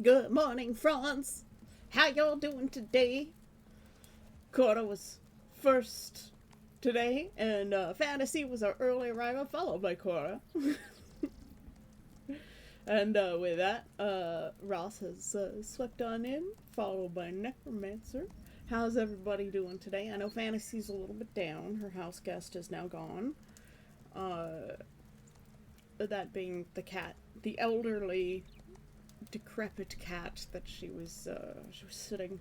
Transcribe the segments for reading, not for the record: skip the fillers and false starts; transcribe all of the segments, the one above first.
Good morning, France. How y'all doing today? Cora was first today, and Fantasy was our early arrival, followed by Cora. And with that, Ross has swept on in, followed by Necromancer. How's everybody doing today? I know Fantasy's a little bit down. Her house guest is now gone. That being the cat, the elderly, decrepit cat that she was sitting.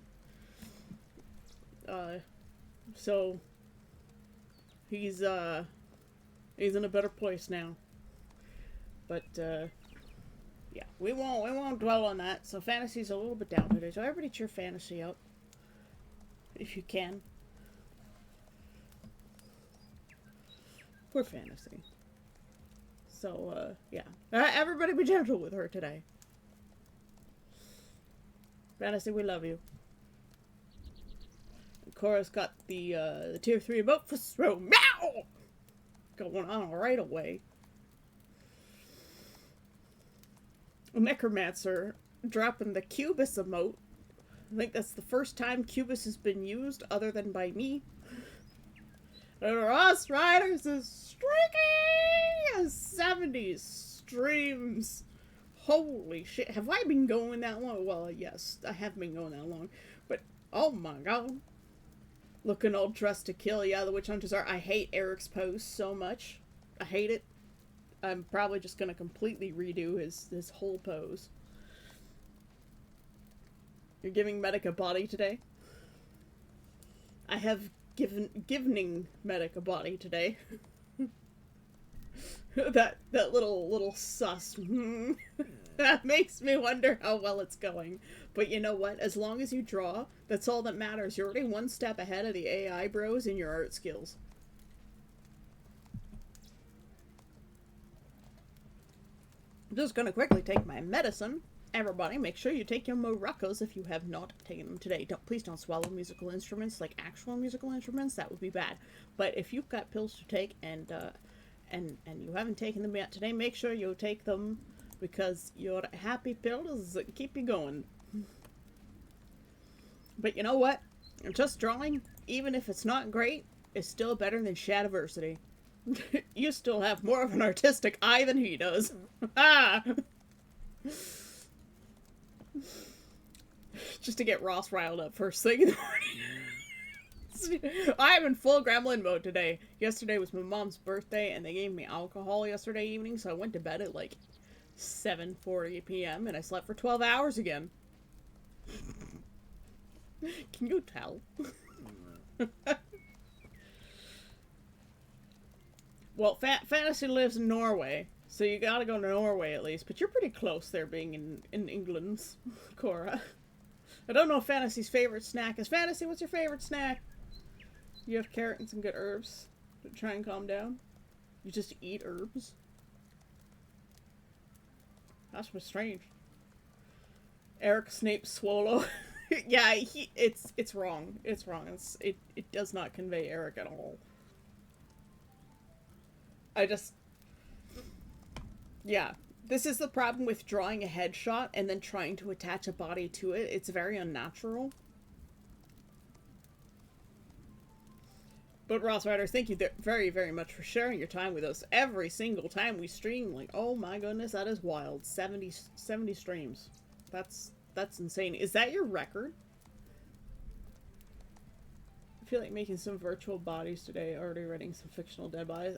So he's in a better place now. But yeah, we won't dwell on that. So Fantasy's a little bit down today. So everybody cheer Fantasy up if you can. Poor Fantasy. So yeah, everybody be gentle with her today. Fantasy, we love you. And Cora's got the tier 3 emote for throw meow going on right away. Necromancer dropping the Cubus emote. I think that's the first time Cubus has been used other than by me. And Ross Riders is streaking 70 streams. Holy shit. Have I been going that long? Well, yes, I have been going that long. But, oh my god. Looking all dressed to kill. Yeah, the Witch Hunters are. I hate Eric's pose so much. I hate it. I'm probably just going to completely redo his whole pose. You're giving Medic a body today? I have givening Medic a body today. that little sus. That makes me wonder how well it's going. But you know what? As long as you draw, that's all that matters. You're already one step ahead of the AI bros in your art skills. I'm just gonna quickly take my medicine. Everybody, make sure you take your Morocco's if you have not taken them today. Please don't swallow musical instruments, like actual musical instruments. That would be bad. But if you've got pills to take and you haven't taken them yet today, make sure you take them because your happy pills keep you going. But you know what? Just drawing, even if it's not great, is still better than Shadiversity. You still have more of an artistic eye than he does. Just to get Ross riled up first thing in the morning. I'm in full gremlin mode today. Yesterday was my mom's birthday, and they gave me alcohol yesterday evening, so I went to bed at like 7:40 p.m. and I slept for 12 hours again. Can you tell? Well, Fantasy lives in Norway, so you gotta go to Norway at least. But you're pretty close there, being in England, Cora. I don't know Fantasy's favorite snack is. Fantasy, what's your favorite snack? You have carrot and some good herbs to try and calm down? You just eat herbs? That's what's strange. Eric Snape Swallow. Yeah, it's wrong. It's wrong. It does not convey Eric at all. Yeah. This is the problem with drawing a headshot and then trying to attach a body to it. It's very unnatural. But Ross Ryder, thank you very, very much for sharing your time with us every single time we stream. Like, oh my goodness, that is wild. 70 streams. That's insane. Is that your record? I feel like making some virtual bodies today. Already writing some fictional dead bodies.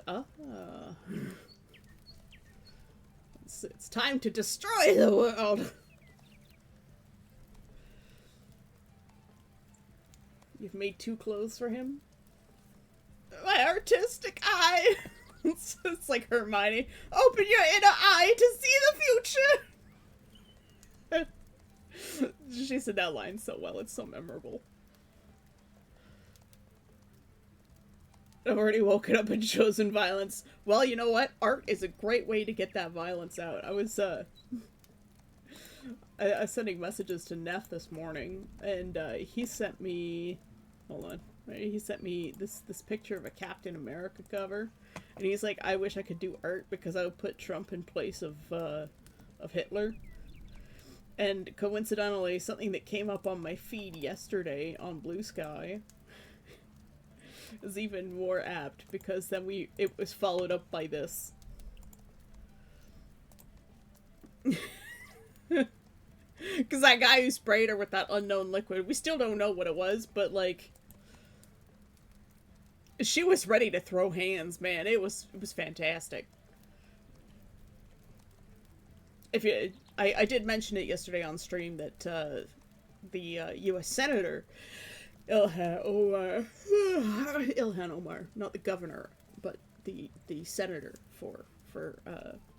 It's time to destroy the world. You've made 2 clothes for him? My artistic eye. It's like Hermione. Open your inner eye to see the future. She said that line so well. It's so memorable. I've already woken up and chosen violence. Well, you know what? Art is a great way to get that violence out. I was sending messages to Neff this morning, and he sent me... Hold on. He sent me this picture of a Captain America cover, and he's like, I wish I could do art because I would put Trump in place of Hitler. And coincidentally, something that came up on my feed yesterday on Blue Sky is even more apt, because then it was followed up by this. Because that guy who sprayed her with that unknown liquid, we still don't know what it was, but like, she was ready to throw hands, man. It was fantastic. If you, I did mention it yesterday on stream that the U.S. Senator Ilhan Omar, Ilhan Omar, not the governor, but the senator for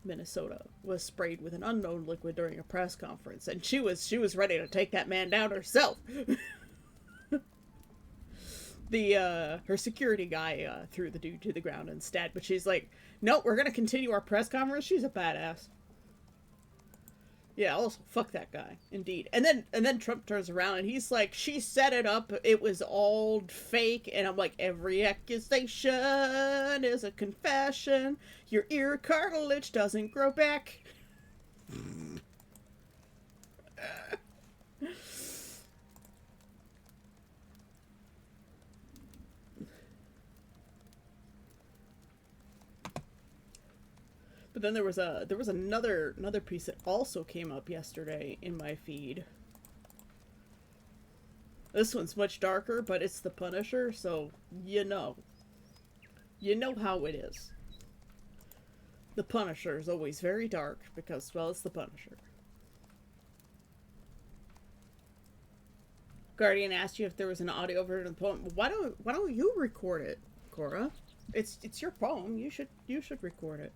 Minnesota, was sprayed with an unknown liquid during a press conference, and she was ready to take that man down herself. Her security guy threw the dude to the ground instead, but she's like, "No, we're gonna continue our press conference." She's a badass. Yeah, also fuck that guy, indeed. And then Trump turns around and he's like, "She set it up. It was all fake." And I'm like, "Every accusation is a confession. Your ear cartilage doesn't grow back." But then there was another piece that also came up yesterday in my feed. This one's much darker, but it's the Punisher, so you know how it is. The Punisher is always very dark because, well, it's the Punisher. Guardian asked you if there was an audio version of the poem. Why don't you record it, Cora? It's your poem. You should record it.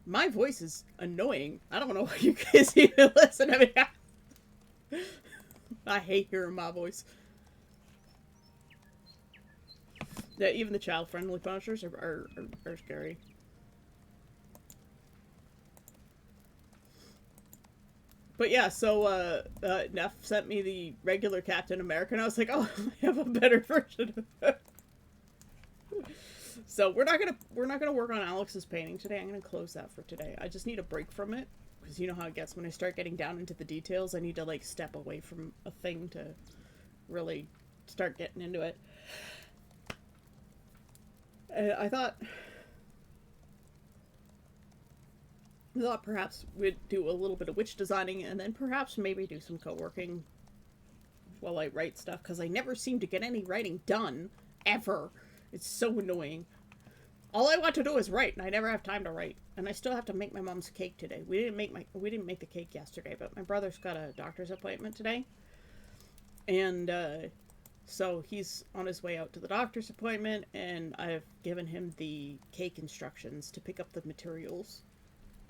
My voice is annoying. I don't know why you guys even listen to me. I hate hearing my voice. Yeah, even the child-friendly Punishers are scary. But yeah, so Neff sent me the regular Captain America, and I was like, oh, I have a better version of it. So we're not gonna work on Alex's painting today. I'm gonna close that for today. I just need a break from it, because you know how it gets when I start getting down into the details. I need to like step away from a thing to really start getting into it. I thought perhaps we'd do a little bit of witch designing, and then perhaps maybe do some co-working while I write stuff, because I never seem to get any writing done ever. It's so annoying. All I want to do is write, and I never have time to write. And I still have to make my mom's cake today. We didn't make the cake yesterday, but my brother's got a doctor's appointment today. And so he's on his way out to the doctor's appointment, and I've given him the cake instructions to pick up the materials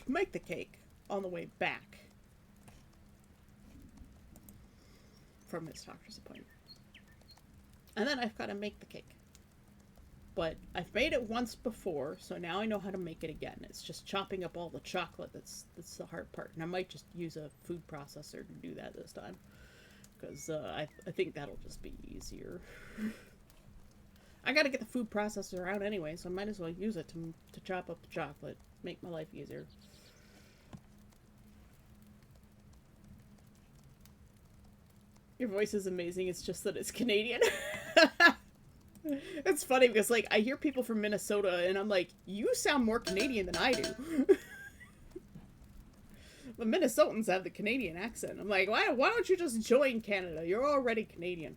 to make the cake on the way back from his doctor's appointment. And then I've got to make the cake. But I've made it once before, so now I know how to make it again. It's just chopping up all the chocolate that's the hard part. And I might just use a food processor to do that this time, because I think that'll just be easier. I gotta get the food processor out anyway, so I might as well use it to chop up the chocolate, make my life easier. Your voice is amazing, it's just that it's Canadian. It's funny because, like, I hear people from Minnesota and I'm like, you sound more Canadian than I do. The Minnesotans have the Canadian accent. I'm like, why don't you just join Canada? You're already Canadian.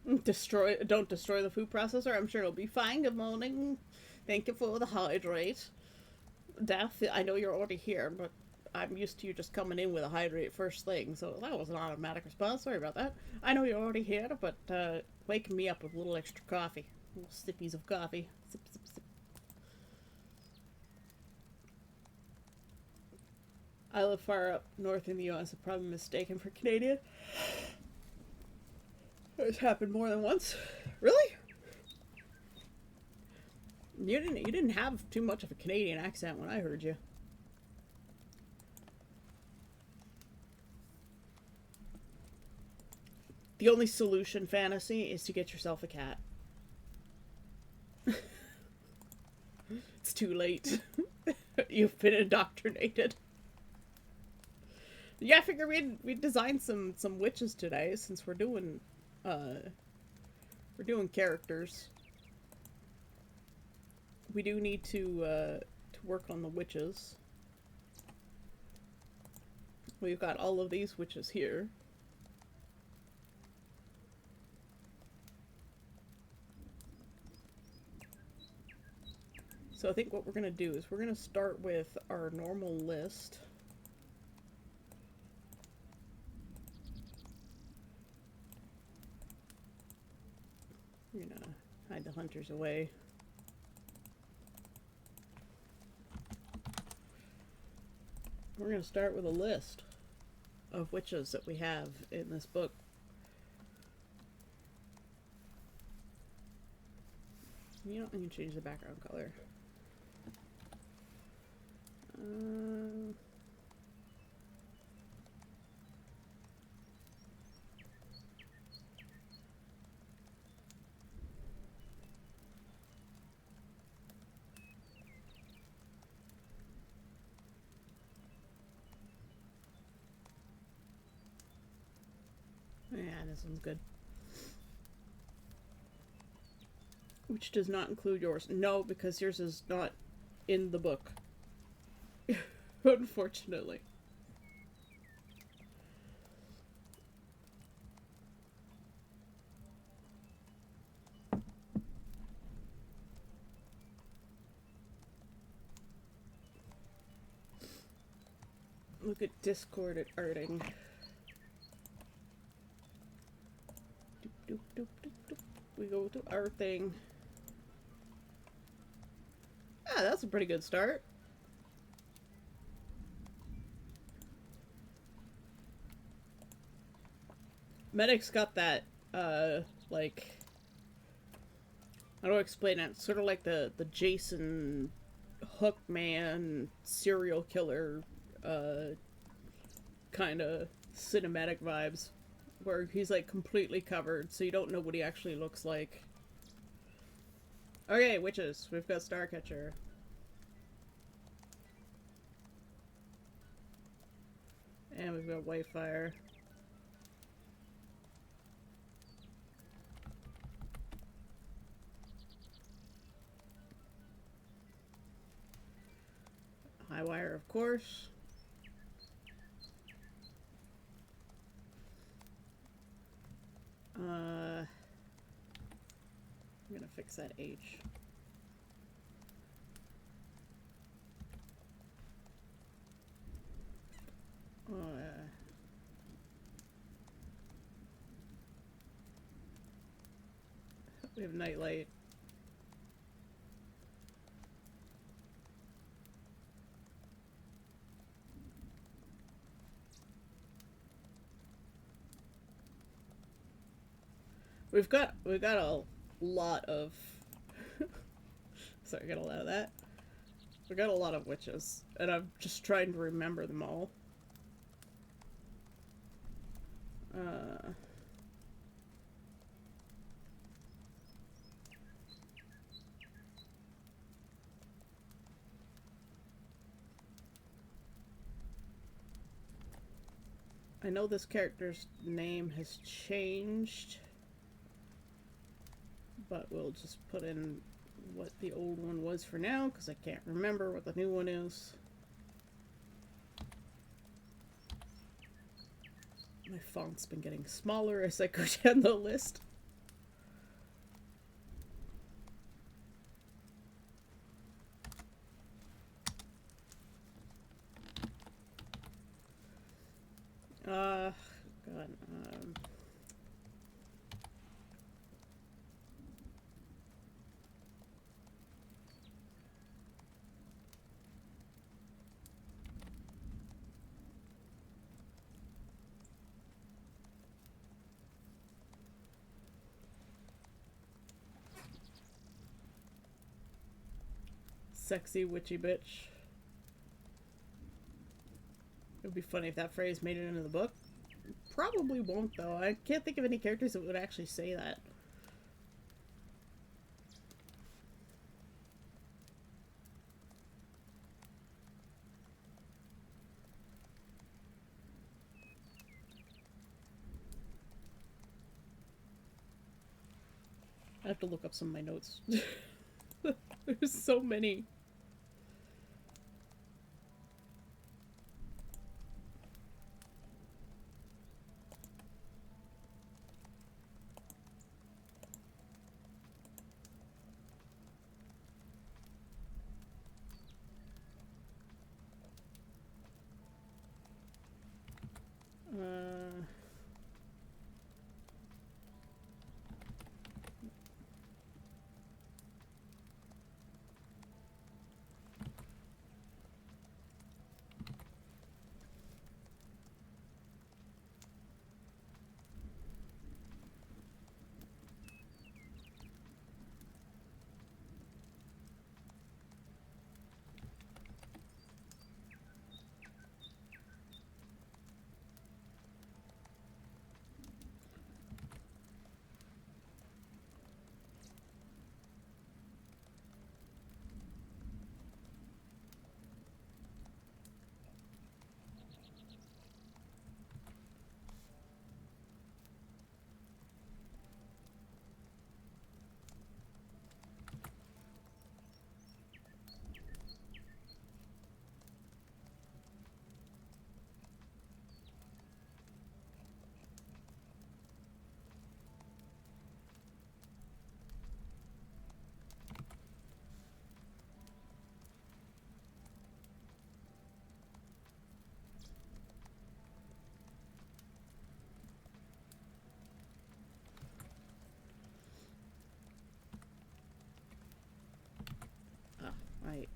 Don't destroy the food processor. I'm sure it'll be fine. Good morning. Thank you for the hydrate. Death, I know you're already here, but I'm used to you just coming in with a hydrate first thing, so that was an automatic response. Sorry about that. I know you're already here, but waking me up with a little extra coffee. Little sippies of coffee. Sip, sip, sip. I live far up north in the U.S. I'm probably mistaken for Canadian. It's happened more than once. Really? You didn't have too much of a Canadian accent when I heard you. The only solution fantasy is to get yourself a cat. It's too late. You've been indoctrinated. Yeah, I figure we'd design some witches today since we're doing characters. We do need to work on the witches. We've got all of these witches here. So I think what we're going to do is we're going to start with our normal list. We're going to hide the hunters away. We're going to start with a list of witches that we have in this book. You know, I can change the background color. Yeah, this one's good. Which does not include yours. No, because yours is not in the book. Unfortunately. Look at Discord at arting. Doop, doop, doop, doop, doop. We go to arting. Ah, that's a pretty good start. Medic's got that, like, how do I explain it? It's sort of like the Jason Hookman serial killer, kind of cinematic vibes, where he's, like, completely covered, so you don't know what he actually looks like. Okay, witches. We've got Starcatcher. And we've got Whitefire. Highwire, of course. I'm gonna fix that H. We have Nightlight. We've got a lot of sorry, I got a lot of that. We got a lot of witches, and I'm just trying to remember them all. I know this character's name has changed, but we'll just put in what the old one was for now, because I can't remember what the new one is. My font's been getting smaller as I go down the list. God, sexy witchy bitch. It would be funny if that phrase made it into the book. probably won't, though. I can't think of any characters that would actually say that. I have to look up some of my notes. There's so many.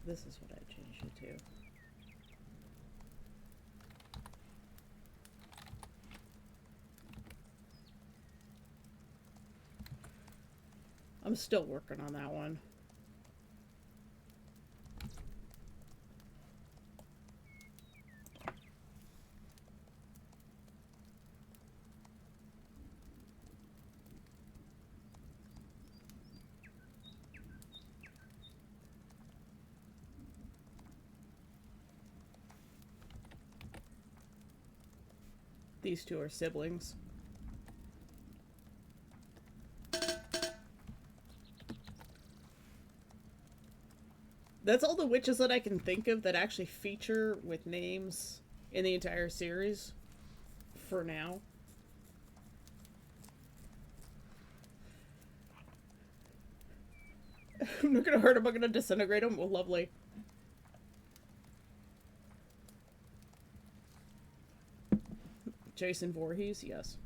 This is what I changed it to. I'm still working on that one. These two are siblings. That's all the witches that I can think of that actually feature with names in the entire series. For now. I'm not gonna hurt him, I'm gonna disintegrate him. Well, lovely. Jason Voorhees, yes.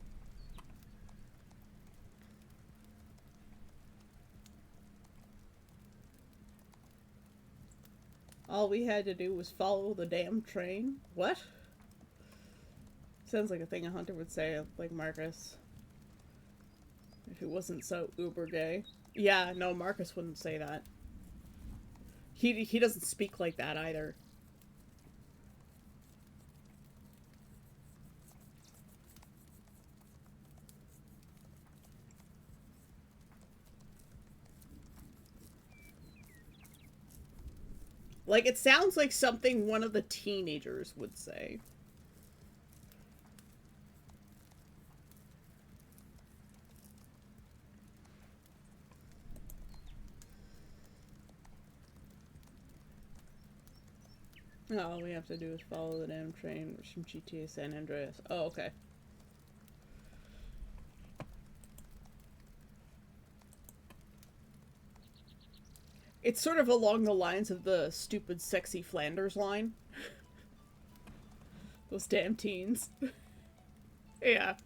All we had to do was follow the damn train. What? Sounds like a thing a hunter would say, like Marcus. If he wasn't so uber gay. Yeah, no, Marcus wouldn't say that. He doesn't speak like that either. Like, it sounds like something one of the teenagers would say. All we have to do is follow the damn train from GTA San Andreas. Oh, okay. It's sort of along the lines of the stupid sexy Flanders line. Those damn teens. Yeah.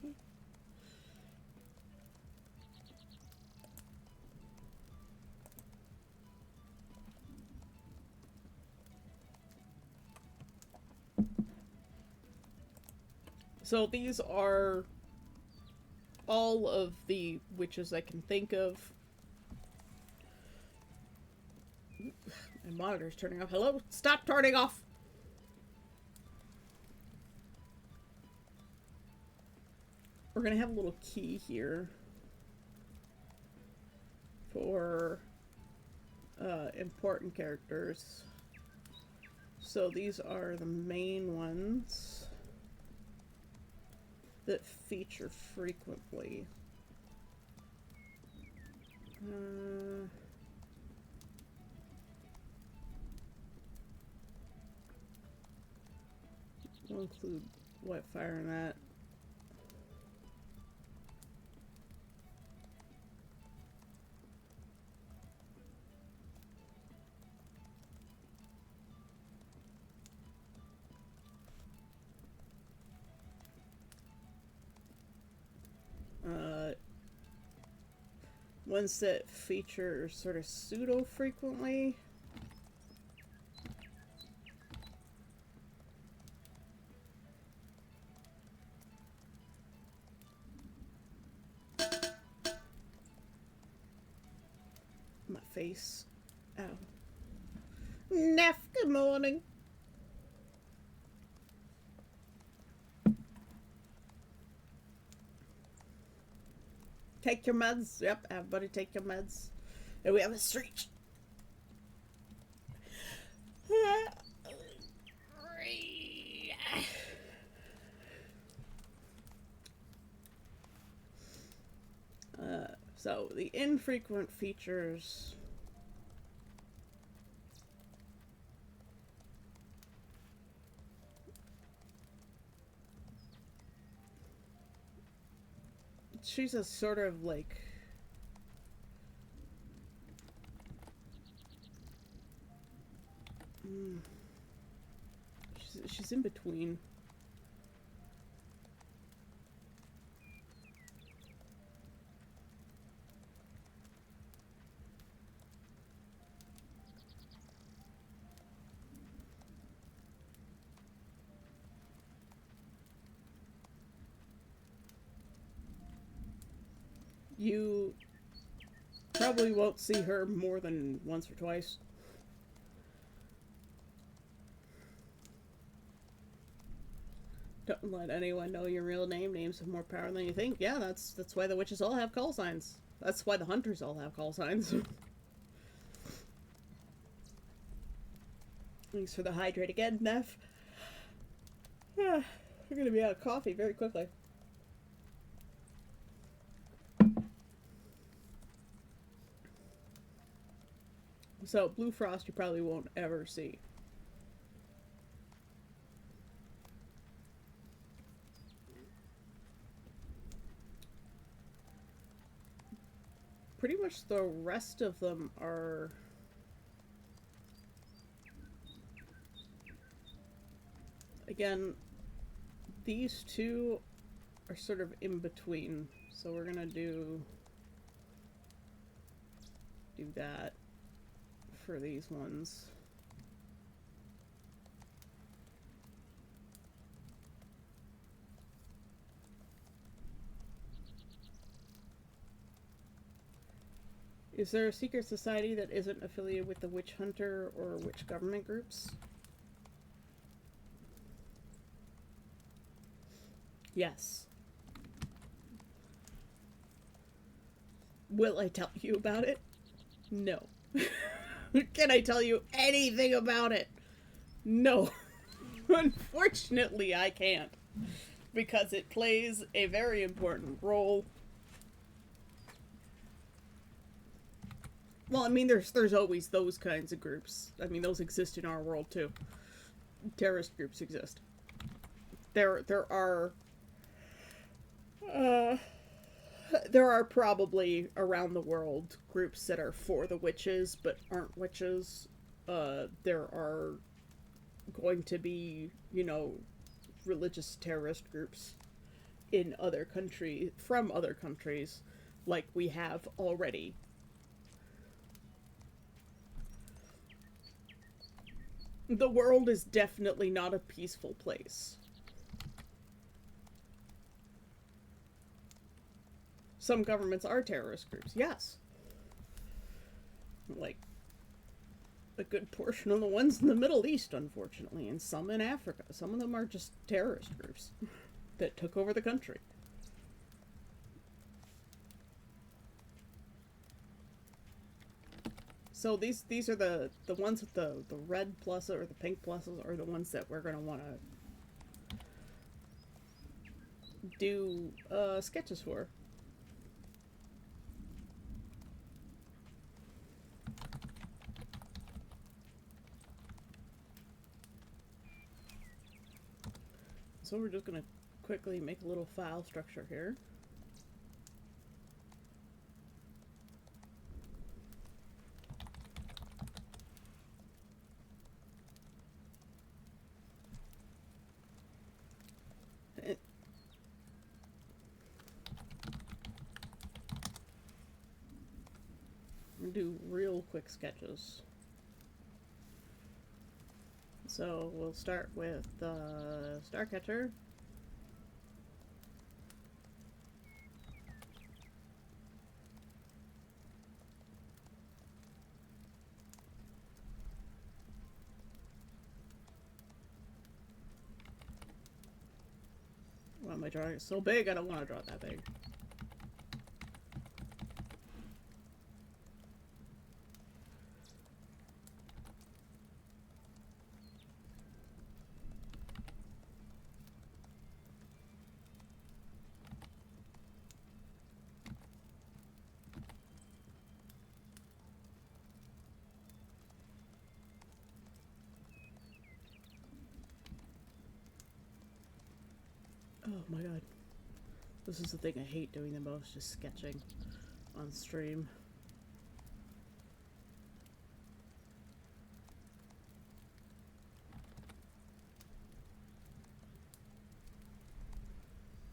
So these are all of the witches I can think of. My monitor's turning off. Hello? Stop turning off! we're gonna have a little key here for important characters. So these are the main ones that feature frequently. We'll include Whitefire in that. Ones that feature sort of pseudo frequently. My face. Ow. Neff, good morning. Take your meds. Yep, everybody take your meds. And we have a streak. So the infrequent features. She's a sort of like she's in between. You probably won't see her more than once or twice. Don't let anyone know your real name. Names have more power than you think. Yeah, that's why the witches all have call signs. That's why the hunters all have call signs. Thanks for the hydrate again, Neff. We're gonna be out of coffee very quickly. So, Blue Frost you probably won't ever see. Pretty much the rest of them are... Again, these two are sort of in between. So we're gonna do that for these ones. Is there a secret society that isn't affiliated with the Witch Hunter or witch government groups? Yes. Will I tell you about it? No. Can I tell you anything about it? No. Unfortunately, I can't. Because it plays a very important role. Well, I mean, there's always those kinds of groups. I mean, those exist in our world, too. Terrorist groups exist. There are probably around the world groups that are for the witches but aren't witches. There are going to be, you know, religious terrorist groups in other countries, from other countries, like we have already. The world is definitely not a peaceful place. Some governments are terrorist groups, yes. Like, a good portion of the ones in the Middle East, unfortunately, and some in Africa. Some of them are just terrorist groups that took over the country. So these are the ones with the red pluses or the pink pluses are the ones that we're gonna want to do sketches for. So we're just gonna quickly make a little file structure here. Do real quick sketches. So we'll start with the Starcatcher. Why am I drawing it so big? I don't want to draw it that big. Oh my god. This is the thing I hate doing the most, just sketching on stream.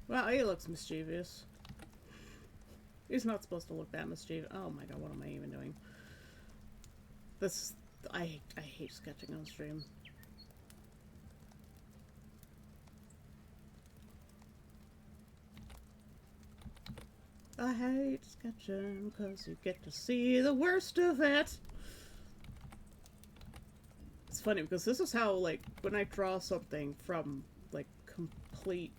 Wow, he looks mischievous. He's not supposed to look that mischievous. Oh my god, what am I even doing? This, I hate sketching on stream. I hate sketching because you get to see the worst of it. It's funny because this is how, like, when I draw something from, like, complete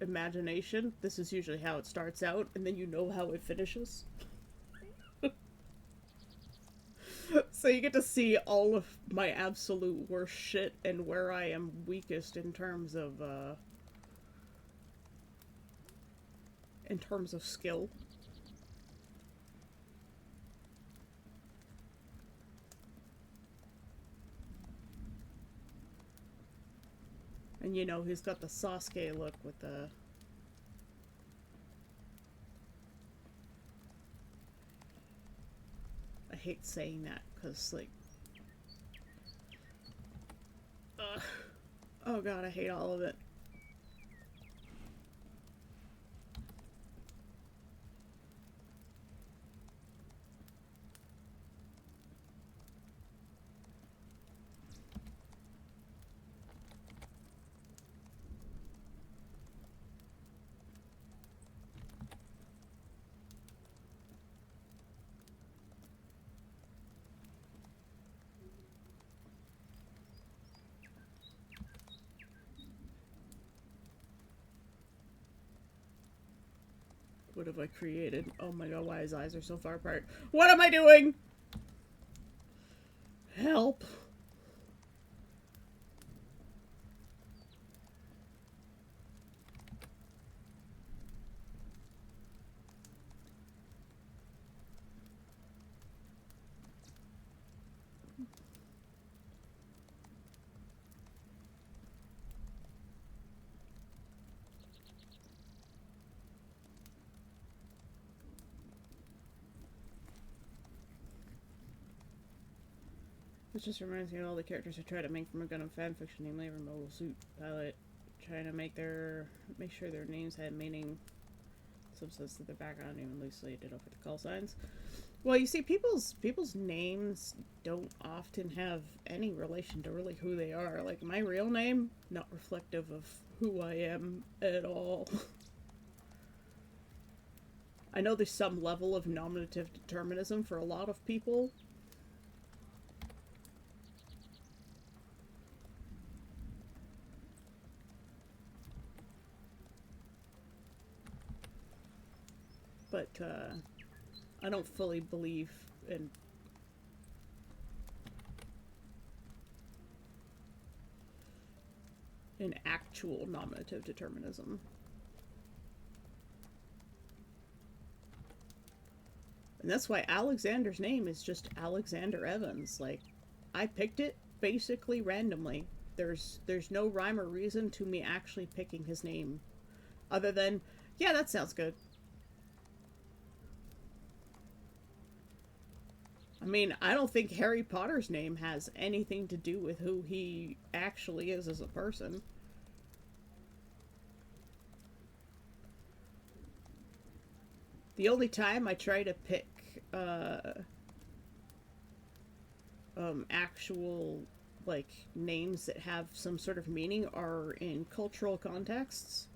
imagination, this is usually how it starts out, and then you know how it finishes. So you get to see all of my absolute worst shit and where I am weakest in terms of skill. And you know, he's got the Sasuke look with the... I hate saying that, because, like... Ugh. Oh god, I hate all of it. What have I created? Oh my god, why his eyes are so far apart. What am I doing? Help. This just reminds me of all the characters I try to make from a Gundam fanfiction, namely every mobile suit pilot. Trying to make sure their names had meaning. Subsets to the background, even loosely ditto for the call signs. Well, you see, people's names don't often have any relation to really who they are. Like, my real name, not reflective of who I am at all. I know there's some level of nominative determinism for a lot of people. But, I don't fully believe in in actual nominative determinism. And that's why Alexander's name is just Alexander Evans. Like, I picked it basically randomly. There's no rhyme or reason to me actually picking his name, other than, yeah, that sounds good. I mean, I don't think Harry Potter's name has anything to do with who he actually is as a person. The only time I try to pick actual like names that have some sort of meaning are in cultural contexts.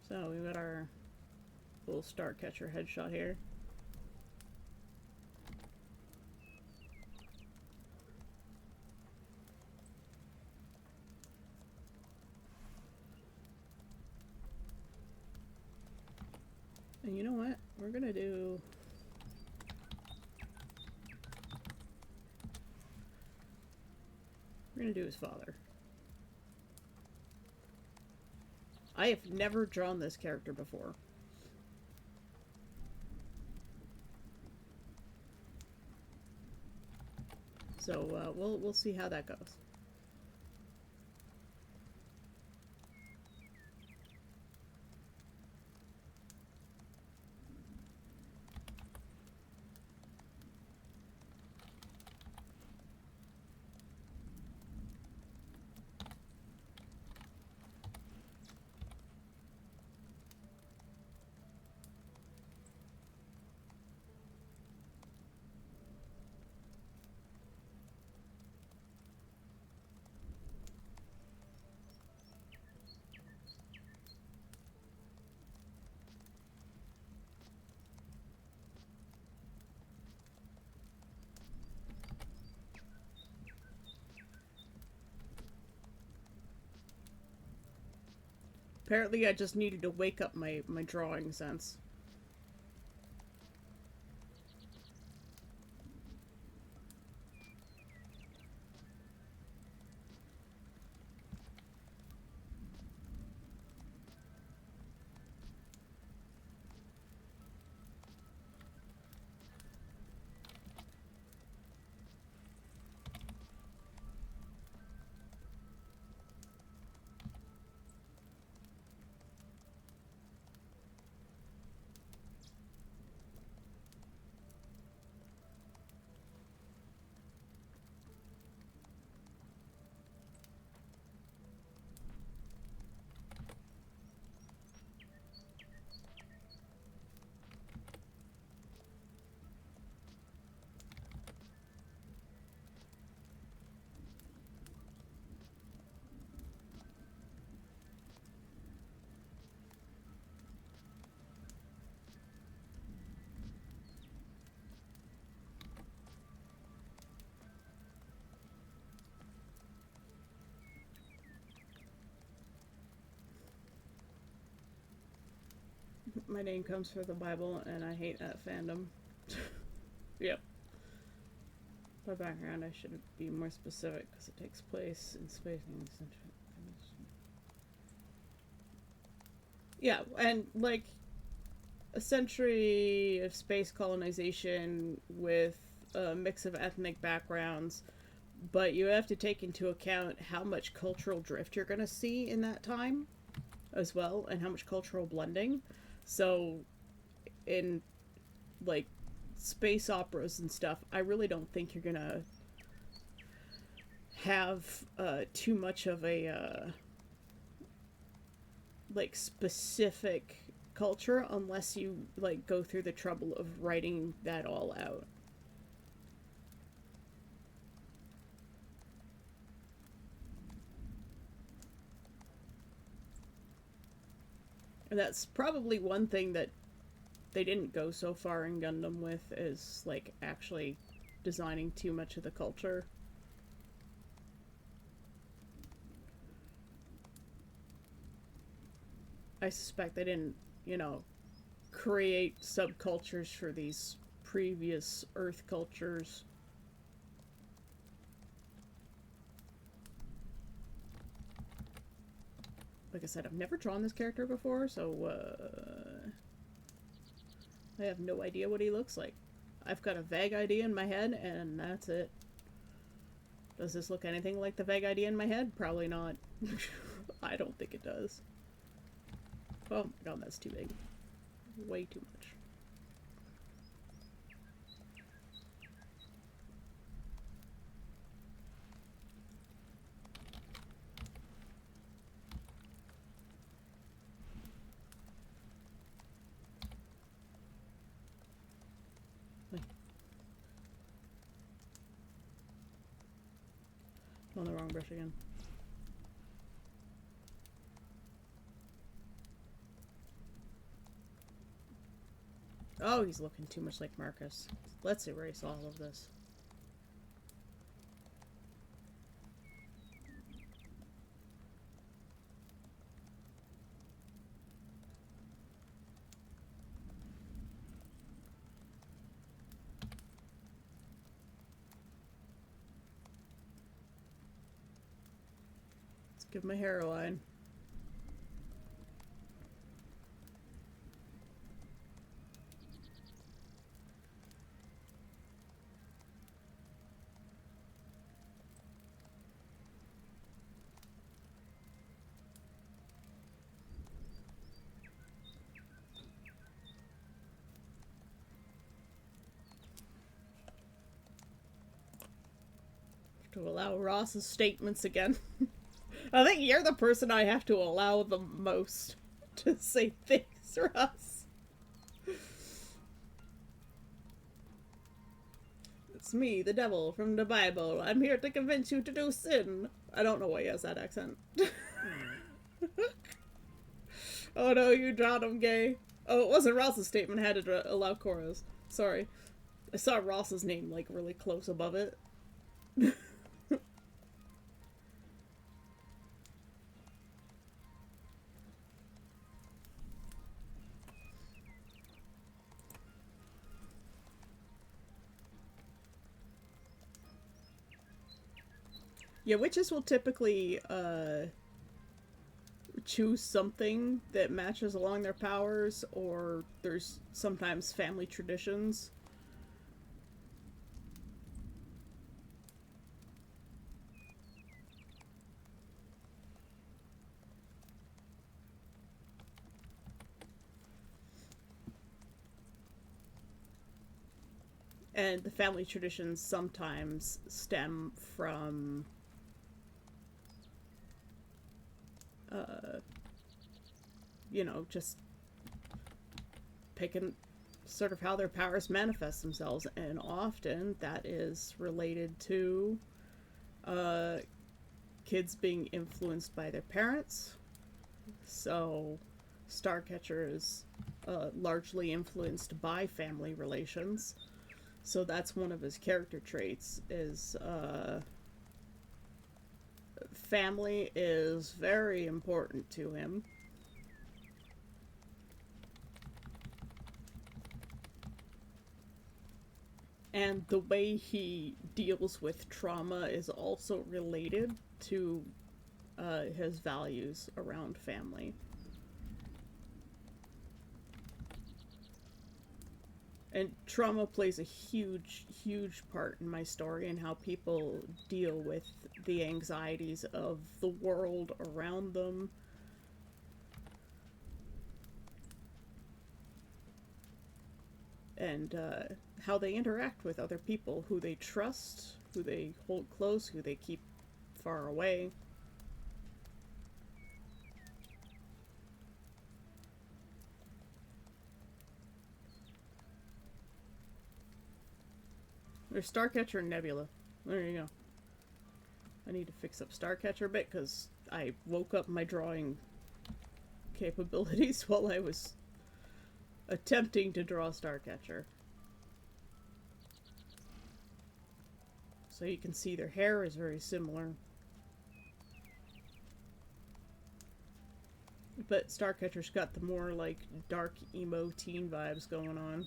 So we got our little star catcher headshot here. And you know what? We're gonna do... We're gonna do his father. I have never drawn this character before. So we'll see how that goes. Apparently I just needed to wake up my drawing sense. My name comes from the Bible, and I hate that fandom. Yep. By background, I should be more specific because it takes place in space. Yeah, and like a century of space colonization with a mix of ethnic backgrounds, but you have to take into account how much cultural drift you're going to see in that time as well, and how much cultural blending. So, in like space operas and stuff, I really don't think you're gonna have too much of a like specific culture unless you like go through the trouble of writing that all out. And that's probably one thing that they didn't go so far in Gundam with, is like actually designing too much of the culture. I suspect they didn't, you know, create subcultures for these previous Earth cultures. Like I said, I've never drawn this character before, so I have no idea what he looks like. I've got a vague idea in my head, and that's it. Does this look anything like the vague idea in my head? Probably not. I don't think it does. Oh my god, that's too big. Way too much. On the wrong brush again. Oh, he's looking too much like Marcus. Let's erase all of this. Let's give him a hairline. To allow Ross's statements again. I think you're the person I have to allow the most to say things, Ross. It's me, the devil from the Bible. I'm here to convince you to do sin. I don't know why he has that accent. Oh no, you drowned him, gay. Oh, it wasn't Ross's statement. I had to allow Cora's. Sorry. I saw Ross's name, like, really close above it. Yeah, witches will typically, choose something that matches along their powers, or there's sometimes family traditions. And the family traditions sometimes stem from you know, just picking sort of how their powers manifest themselves, and often that is related to kids being influenced by their parents. So Starcatcher is largely influenced by family relations. So that's one of his character traits, is family is very important to him. And the way he deals with trauma is also related to his values around family. And trauma plays a huge, huge part in my story and how people deal with the anxieties of the world around them. And how they interact with other people, who they trust, who they hold close, who they keep far away. There's Starcatcher and Nebula. There you go. I need to fix up Starcatcher a bit because I woke up my drawing capabilities while I was attempting to draw Starcatcher. So you can see their hair is very similar. But Starcatcher's got the more, like, dark emo teen vibes going on.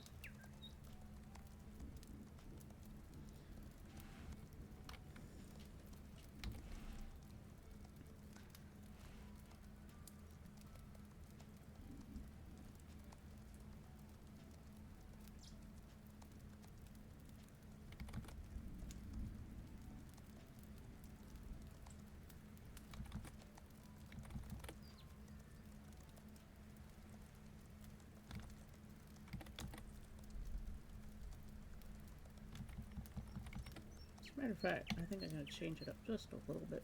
As a matter of fact, I think I'm going to change it up just a little bit.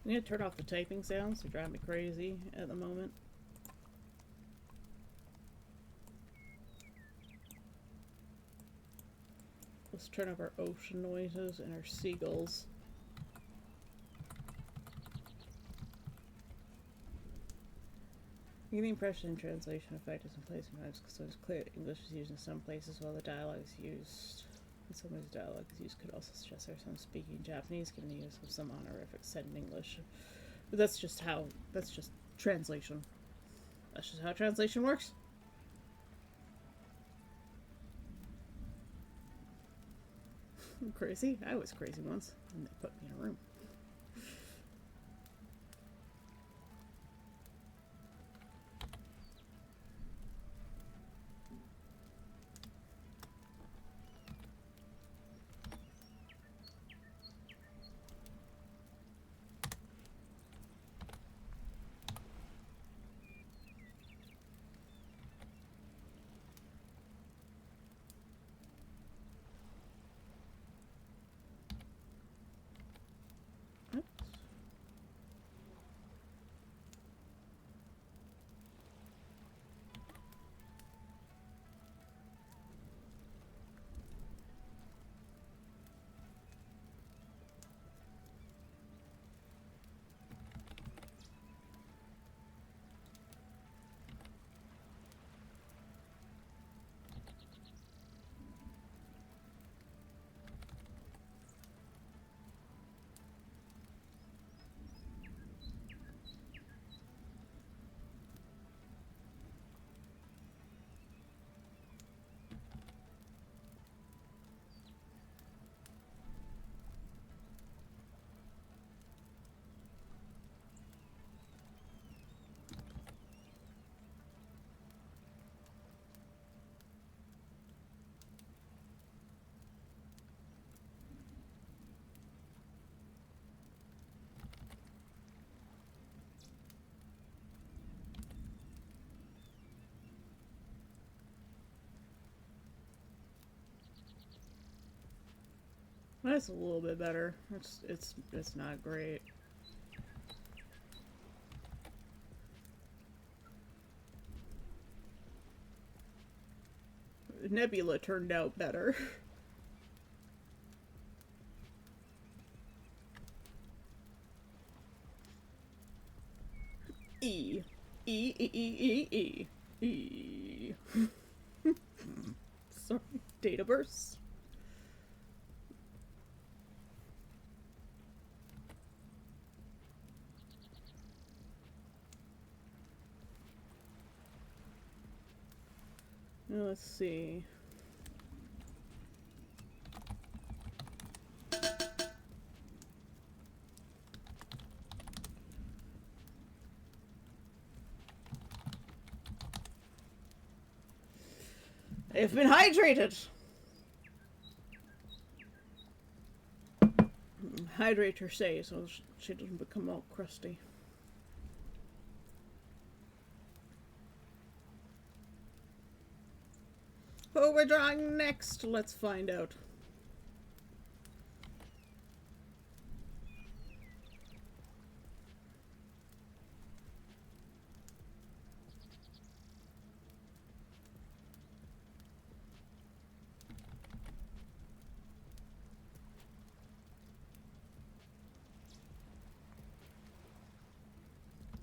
I'm going to turn off the typing sounds. They drive me crazy at the moment. Let's turn up our ocean noises and our seagulls. You get the impression translation effect is in place sometimes because it's clear that English is used in some places while the dialogue is used. In some ways, dialogue is used could also suggest there's some speaking Japanese given the use of some honorifics said in English. But that's just translation. That's just how translation works. I'm crazy. I was crazy once, and they put me in a room. That's a little bit better. It's not great. Nebula turned out better. E. E. E. E. E. E. E. Sorry. Data bursts. Now let's see. I've been hydrated. Hydrate her, say, so she doesn't become all crusty. Who we're drawing next? Let's find out.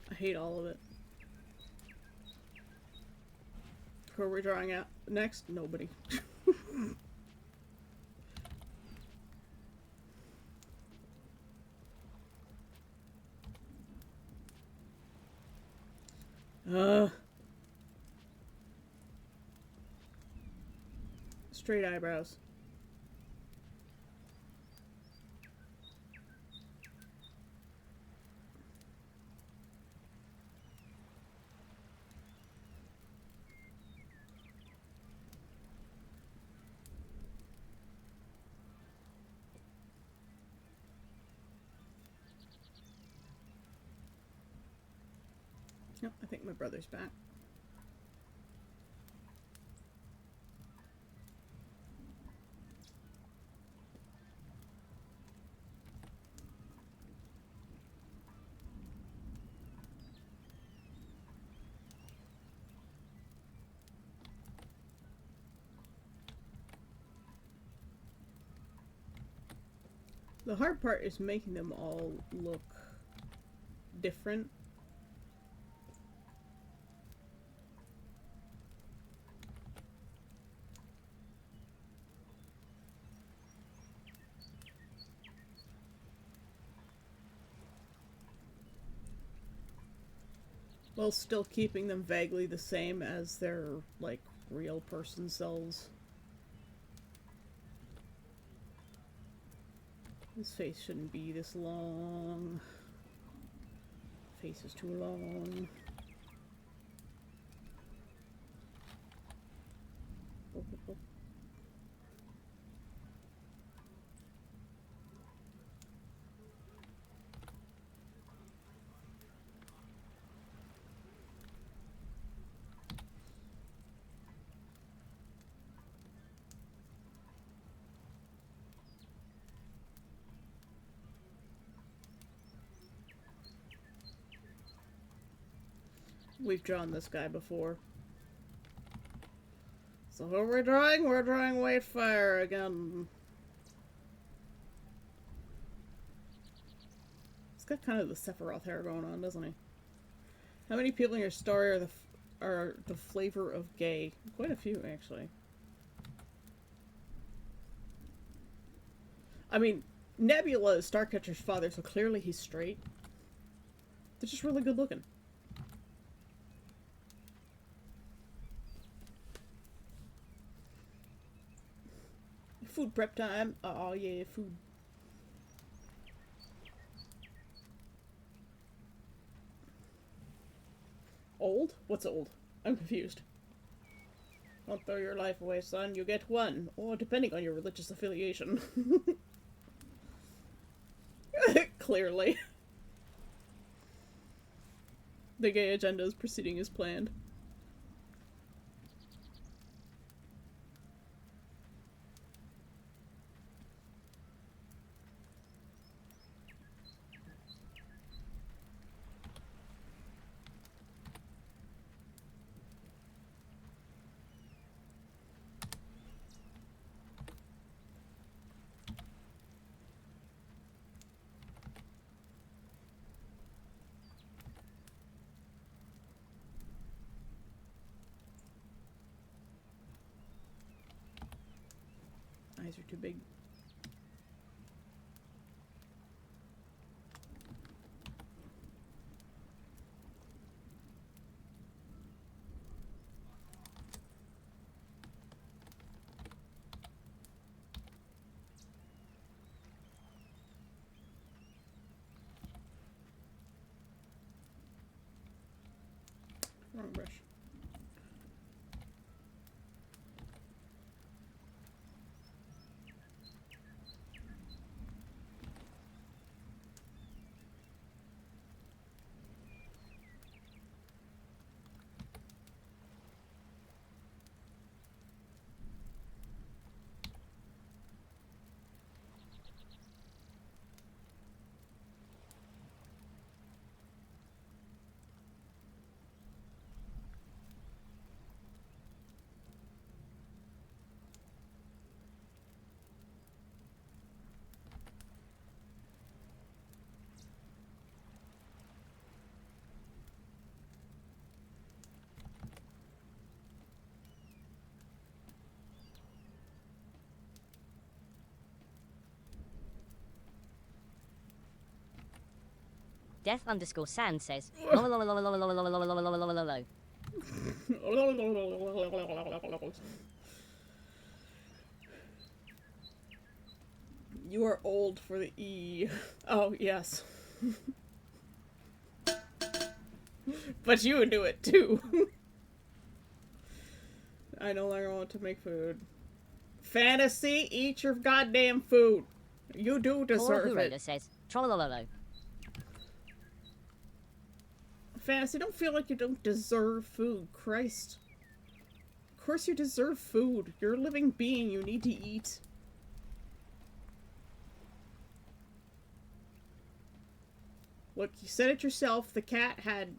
I hate all of it. Who are we drawing out next? Nobody. Uh, straight eyebrows. Yep, I think my brother's back. The hard part is making them all look different. While still keeping them vaguely the same as their, like, real person selves. His face shouldn't be this long. Face is too long. We've drawn this guy before. So who are we drawing? We're drawing Waitfire again. He's got kind of the Sephiroth hair going on, doesn't he? How many people in your story are the flavor of gay? Quite a few, actually. I mean, Nebula is Starcatcher's father, so clearly he's straight. They're just really good looking. Food prep time. Oh yeah, food. Old? What's old? I'm confused. Don't throw your life away, son. You get one. Or depending on your religious affiliation. Clearly. The gay agenda is proceeding as planned. Eyes are too big. Wrong brush. Death_Sand says, You are old for the E. Oh, yes. But you would do it too. I no longer want to make food. Fantasy, eat your goddamn food. You do deserve it. says, Trollololo. Fantasy, don't feel like you don't deserve food. Christ. Of course you deserve food. You're a living being. You need to eat. Look, you said it yourself. The cat had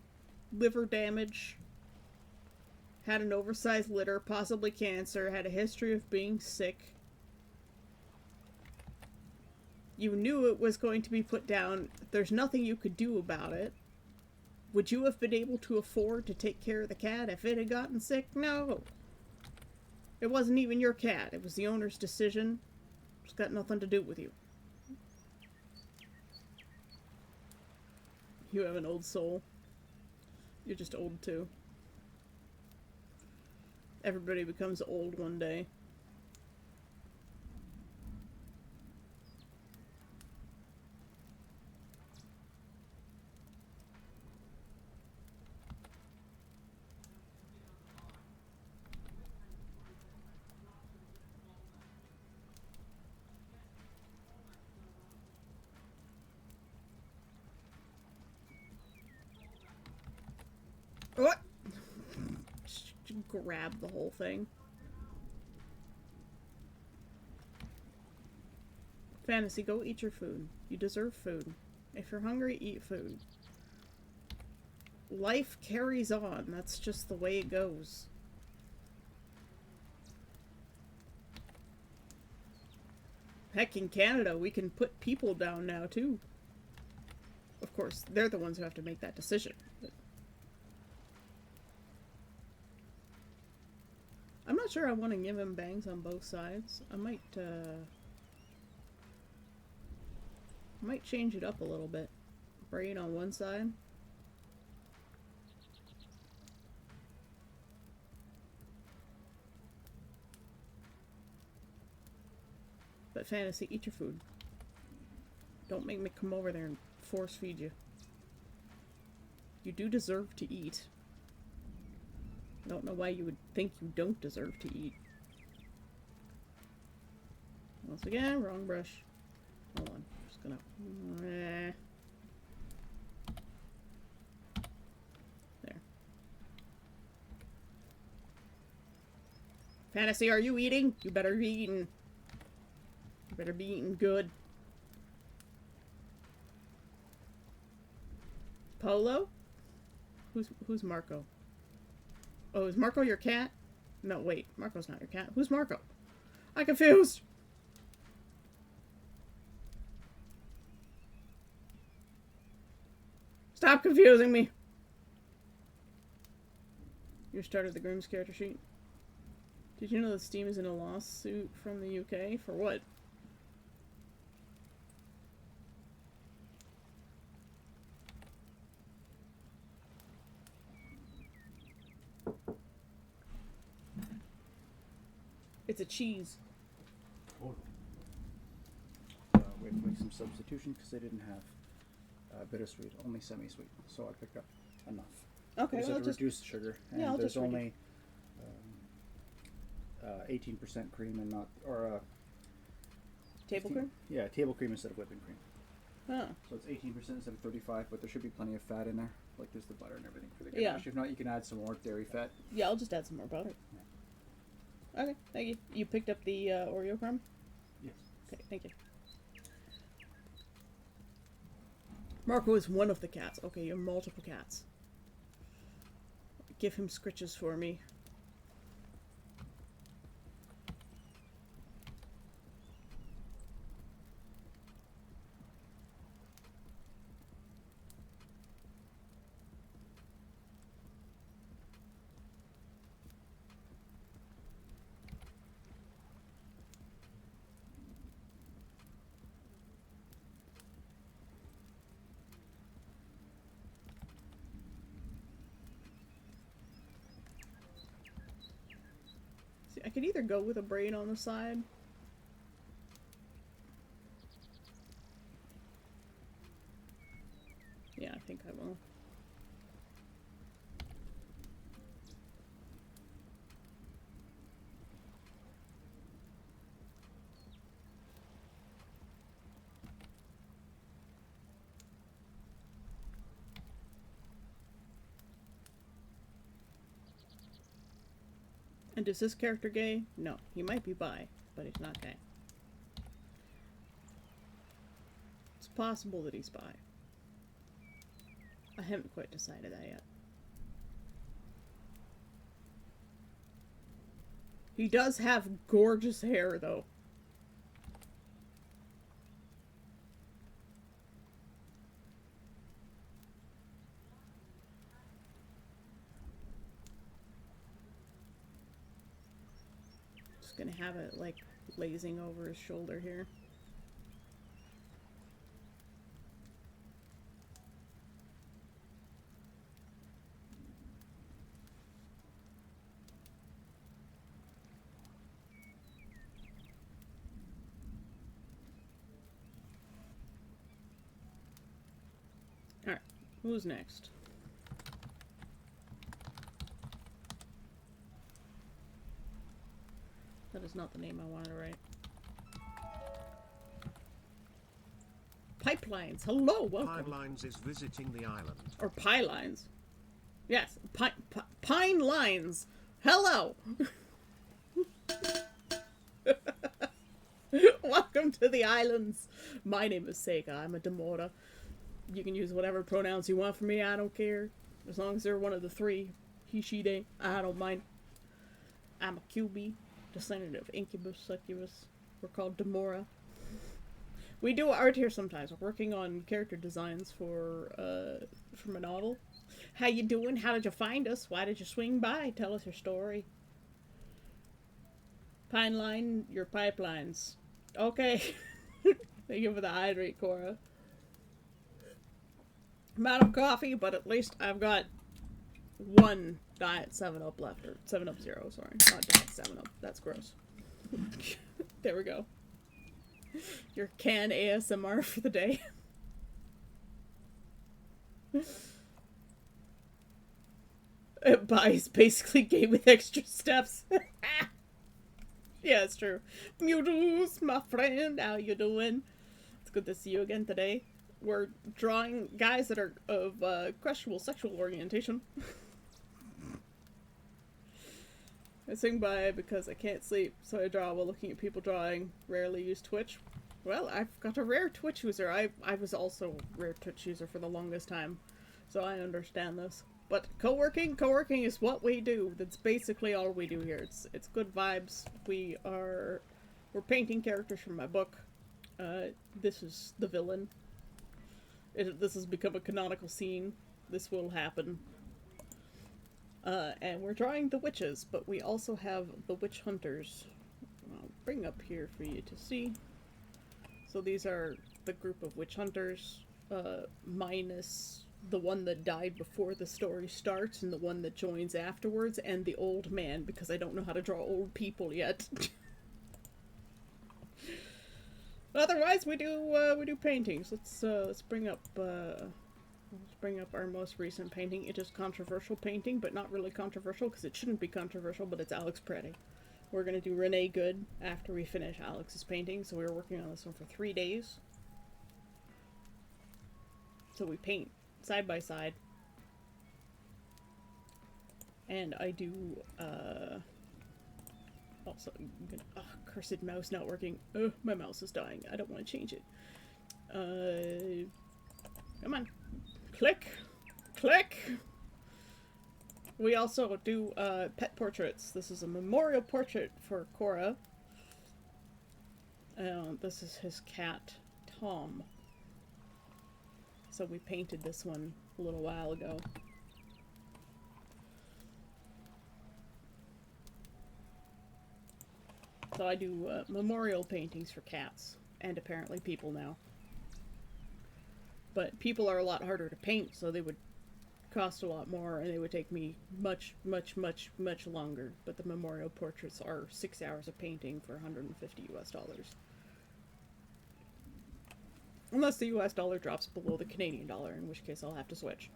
liver damage, had an oversized litter, possibly cancer, had a history of being sick. You knew it was going to be put down. There's nothing you could do about it. Would you have been able to afford to take care of the cat if it had gotten sick? No. It wasn't even your cat. It was the owner's decision. It's got nothing to do with you. You have an old soul. You're just old too. Everybody becomes old one day. What? Just grab the whole thing. Fantasy, go eat your food. You deserve food. If you're hungry, eat food. Life carries on. That's just the way it goes. Heck, in Canada, we can put people down now, too. Of course, they're the ones who have to make that decision. But I'm not sure I want to give him bangs on both sides. I might change it up a little bit. Braid on one side. But Fantasy, eat your food. Don't make me come over there and force feed you. You do deserve to eat. I don't know why you would think you don't deserve to eat. Once again, wrong brush. Hold on. I'm just gonna... There. Fantasy, are you eating? You better be eating. You better be eating good. Polo? Who's Marco? Oh, is Marco your cat? No, wait. Marco's not your cat. Who's Marco? I'm confused! Stop confusing me! You started the Grimm's character sheet. Did you know that Steam is in a lawsuit from the UK? For what? It's a cheese. We had to make some substitution because they didn't have bittersweet, only semi-sweet. So I picked up enough. Okay, There's well, a reduced sugar, and I'll there's just only 18% cream and not, or table 15 cream? Yeah, table cream instead of whipping cream. Huh. So it's 18% instead of 35, but there should be plenty of fat in there, like there's the butter and everything for the Yeah. ganache. If not, you can add some more dairy fat. Yeah, I'll just add some more butter. Okay, thank you. You picked up the Oreo crumb? Yes. Okay, thank you. Marco is one of the cats. Okay, you have multiple cats. Give him scritches for me. I could either go with a braid on the side. Yeah, I think I will. And is this character gay? No, he might be bi, but he's not gay. It's possible that he's bi. I haven't quite decided that yet. He does have gorgeous hair, though. Just gonna have it, like, lazing over his shoulder here. Alright, who's next? That is not the name I wanted to write. Pipelines. Hello, welcome. Pipelines is visiting the island. Or Pylines. Yes, Pine Lines. Hello. Welcome to the islands. My name is Sega. I'm a Demora. You can use whatever pronouns you want for me. I don't care. As long as they're one of the three. He, she, they. I don't mind. I'm a QB. Descendant of Incubus, Succubus. We're called Demora. We do art here sometimes. We're working on character designs for a novel. How you doing? How did you find us? Why did you swing by? Tell us your story. Pine line, your pipelines. Okay. Thank you for the hydrate, Cora. I'm out of coffee, but at least I've got one Diet 7-Up left. Or 7-Up Zero, sorry. Not Diet 7-Up. That's gross. There we go. Your can ASMR for the day. Buys basically gay with extra steps. Yeah, it's true. Mewtwo's, my friend, how you doing? It's good to see you again today. We're drawing guys that are of questionable sexual orientation. I sing by because I can't sleep, so I draw while looking at people drawing. Rarely use Twitch. Well, I've got a rare Twitch user. I was also a rare Twitch user for the longest time, so I understand this. But co-working is what we do. That's basically all we do here. It's good vibes. We're painting characters from my book. This is the villain. This has become a canonical scene. This will happen. And we're drawing the witches, but we also have the witch hunters. I'll bring up here for you to see. So these are the group of witch hunters, minus the one that died before the story starts and the one that joins afterwards, and the old man, because I don't know how to draw old people yet. Otherwise, we do paintings. Let's bring up our most recent painting. It is controversial painting, but not really controversial because it shouldn't be controversial. But it's Alex Preddy. We're gonna do Renee Good after we finish Alex's painting. So we were working on this one for 3 days. So we paint side by side, and I do also, I'm gonna, cursed mouse not working. My mouse is dying. I don't want to change it. Come on. Click. Click. We also do pet portraits. This is a memorial portrait for Cora. This is his cat, Tom. So we painted this one a little while ago. So I do memorial paintings for cats, and apparently people now. But people are a lot harder to paint, so they would cost a lot more, and they would take me much, much, much, much longer. But the memorial portraits are 6 hours of painting for $150 US. Unless the US dollar drops below the Canadian dollar, in which case I'll have to switch.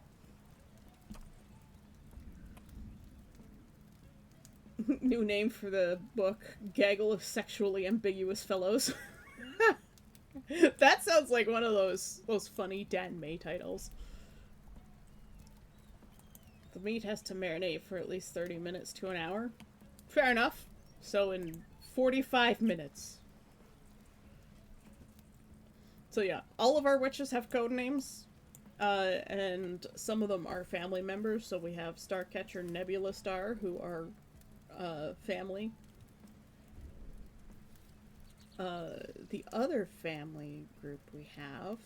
New name for the book, Gaggle of Sexually Ambiguous Fellows. That sounds like one of those funny Dan May titles. The meat has to marinate for at least 30 minutes to an hour. Fair enough. So in 45 minutes. So yeah, all of our witches have code names. And some of them are family members. So we have Starcatcher Nebula Star, who are family. The other family group we have...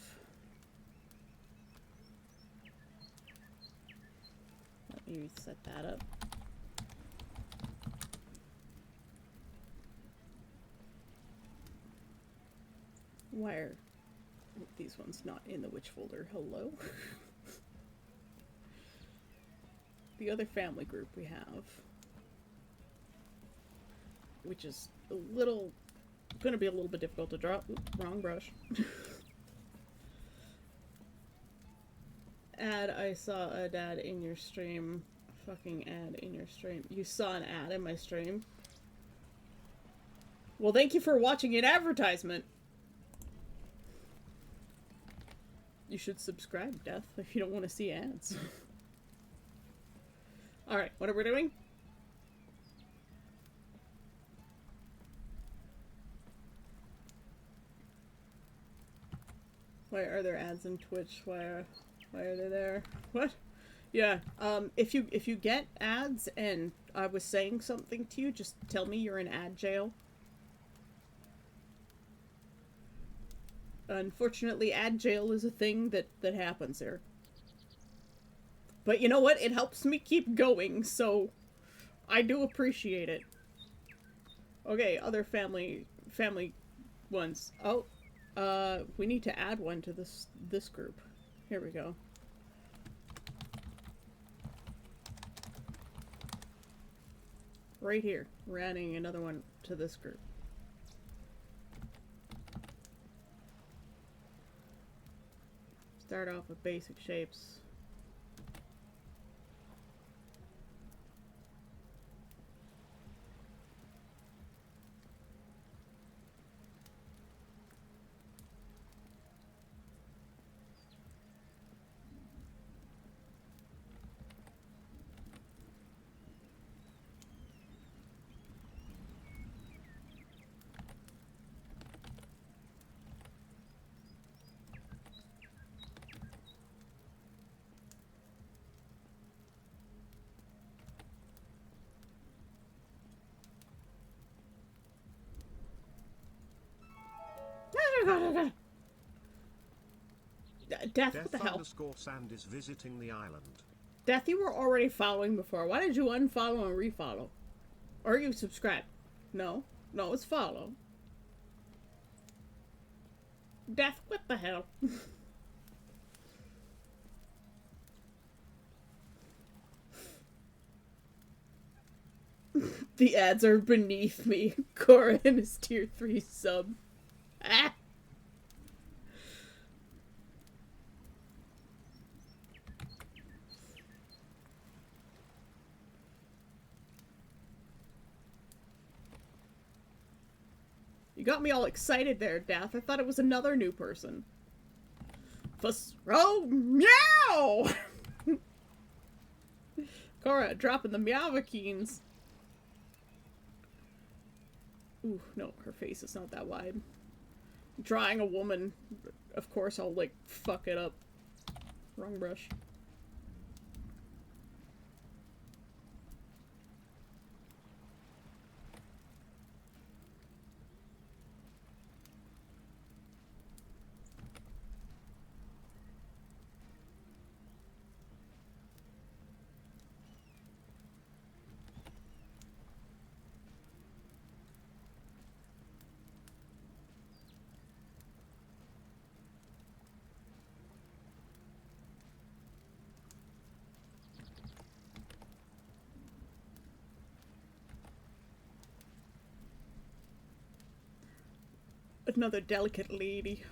Let me set that up. Why are these ones not in the witch folder? Hello? The other family group we have, which is gonna be a little bit difficult to draw. Oops, wrong brush. I saw an ad in your stream. Fucking ad in your stream. You saw an ad in my stream? Well, thank you for watching an advertisement. You should subscribe, Death, if you don't want to see ads. Alright, what are we doing? Why are there ads in Twitch? Why are they there? What? Yeah, if you get ads and I was saying something to you, just tell me you're in ad jail. Unfortunately, ad jail is a thing that happens there. But you know what? It helps me keep going, so I do appreciate it. Okay, other family ones. Oh, we need to add one to this group. Here we go. Right here. We're adding another one to this group. Start off with basic shapes. Death, what the hell? _Sand is visiting the island. Death, you were already following before. Why did you unfollow and refollow? Or you subscribe? No. No, it's follow. Death, what the hell? The ads are beneath me. Cora and his tier 3 sub. Ah! You got me all excited there, Death. I thought it was another new person. Oh, meow! Cora dropping the meowvikines. Ooh, no, her face is not that wide. Drawing a woman, of course I'll, like, fuck it up. Wrong brush. Another delicate lady.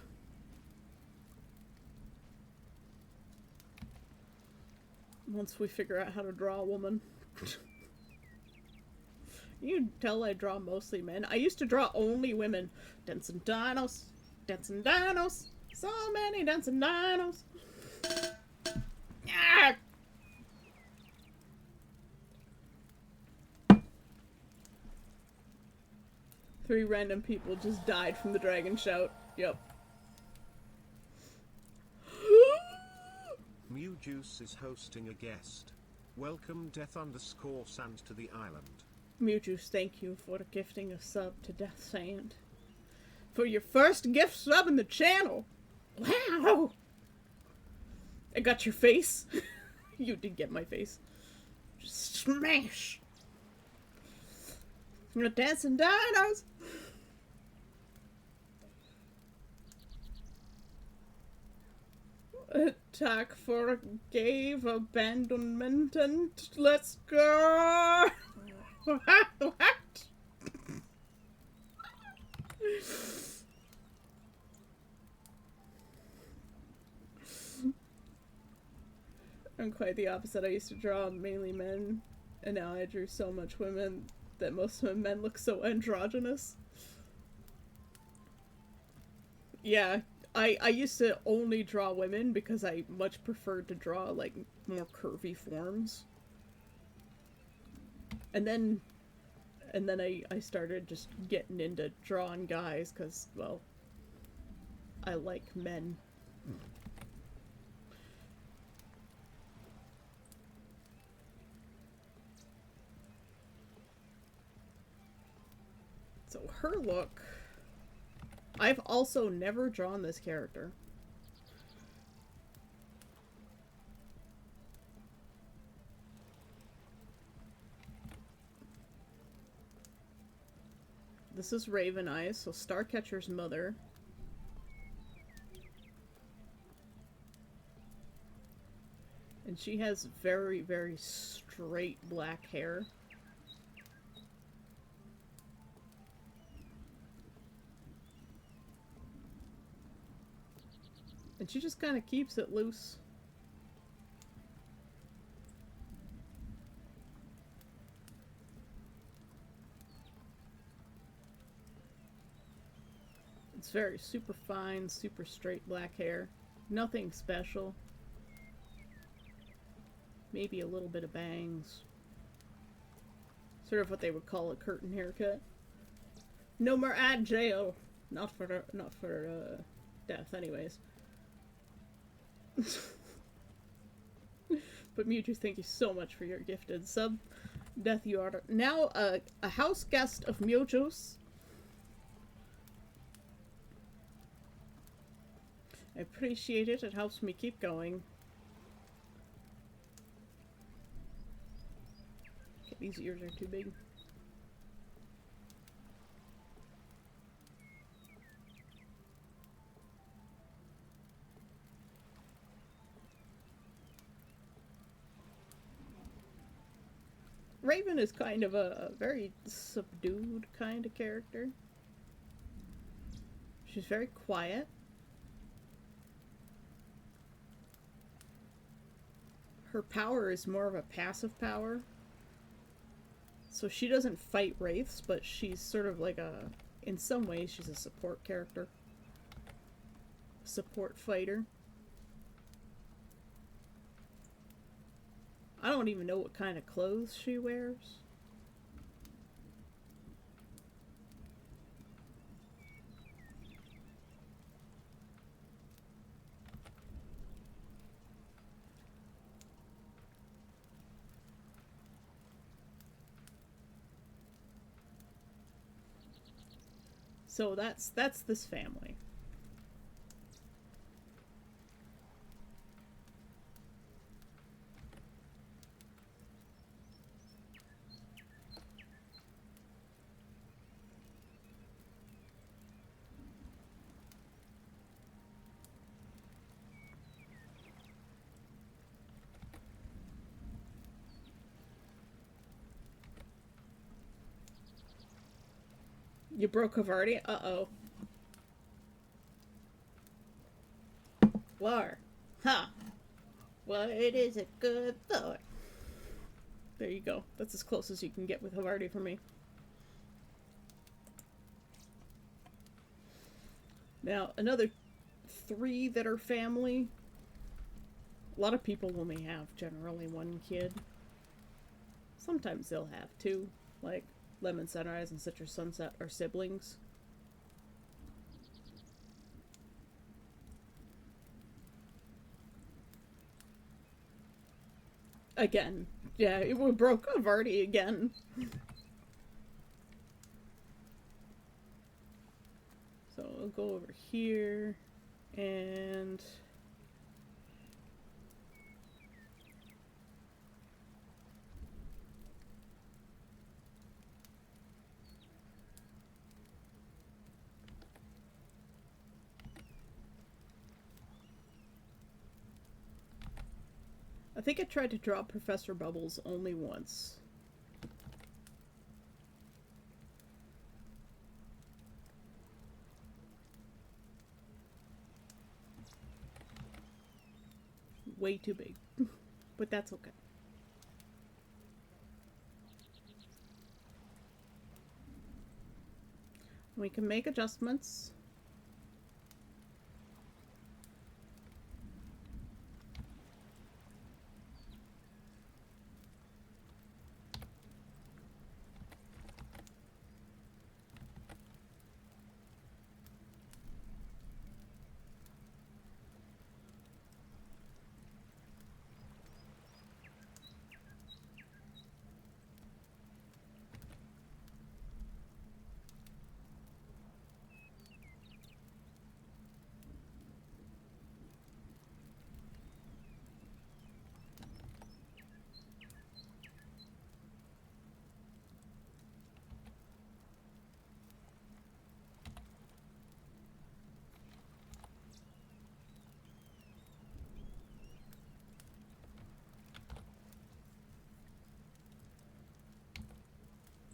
Once we figure out how to draw a woman. You can tell I draw mostly men. I used to draw only women. Dancing dinos. Dancing dinos. So many dancing dinos. Ah! Three random people just died from the dragon shout. Yep. Mewjuice is hosting a guest. Welcome Death_Sand to the island. Mewjuice, thank you for gifting a sub to Death Sand. For your first gift sub in the channel! Wow! I got your face. You did get my face. Just smash! You're dancing dinos! Attack for gave abandonment and let's go! What? I'm quite the opposite. I used to draw mainly men, and now I drew so much women that most of my men look so androgynous. Yeah, I used to only draw women because I much preferred to draw, like, more curvy forms. And then I started just getting into drawing guys because, well, I like men. So her look, I've also never drawn this character. This is Raven Eyes, so Starcatcher's mother. And she has very, very straight black hair. And she just kind of keeps it loose. It's very super fine, super straight black hair. Nothing special. Maybe a little bit of bangs. Sort of what they would call a curtain haircut. No more ad jail. Not for death, anyways. But Mewtwo, thank you so much for your gifted sub. Death, you are now a house guest of Mewtwo's. I appreciate it. It helps me keep going. Okay, these ears are too big. Raven is kind of a very subdued kind of character. She's very quiet. Her power is more of a passive power. So she doesn't fight wraiths, but she's sort of like a... in some ways, she's a support character. Support fighter. I don't even know what kind of clothes she wears. So that's this family. You broke Havarti? Uh-oh. War. Huh. Well, it is a good thought. There you go. That's as close as you can get with Havarti for me. Now, another 3 that are family. A lot of people only have generally 1 kid. Sometimes they'll have 2. Like, Lemon Sunrise and Citrus Sunset are siblings. Again. Yeah, we broke Havarti again. So I'll go over here and I think I tried to draw Professor Bubbles only once. Way too big, but that's okay. We can make adjustments.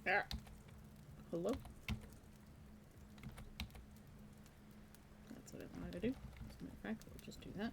There. Hello? That's what I wanted to do. As a matter of fact, we'll just do that.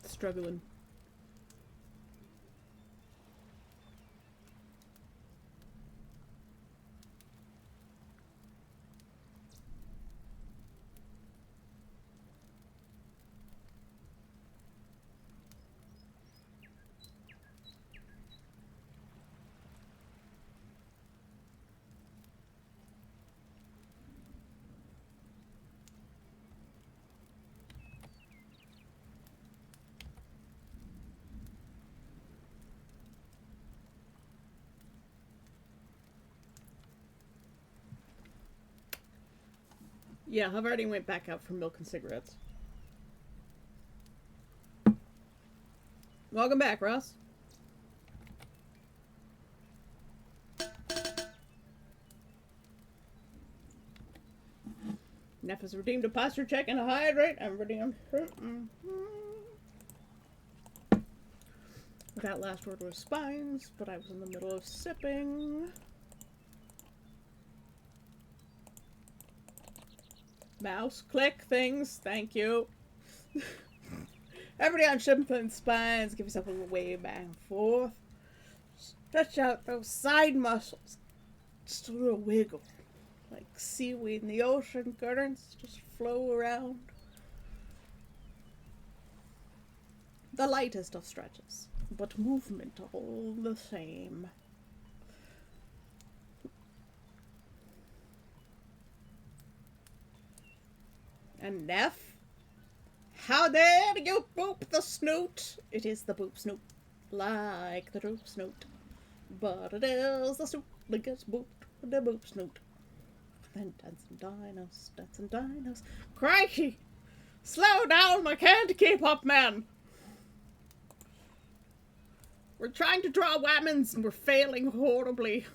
Struggling. Yeah, I've already went back out for milk and cigarettes. Welcome back, Ross. Neff has redeemed a posture check and a hydrate. I'm redeemed. That last word was spines, but I was in the middle of sipping. Mouse, click things. Thank you. Everybody on Shimpling Spines, give yourself a little wave back and forth. Stretch out those side muscles. Just a little wiggle. Like seaweed in the ocean, currents just flow around. The lightest of stretches, but movement all the same. And Neff, how dare you boop the snoot? It is the boop snoot, like the droop snoot. But it is the snoot that gets booped with the boop snoot. Then dancing dinos, dancing dinos. Crikey! Slow down, I can't keep up, man! We're trying to draw women's and we're failing horribly.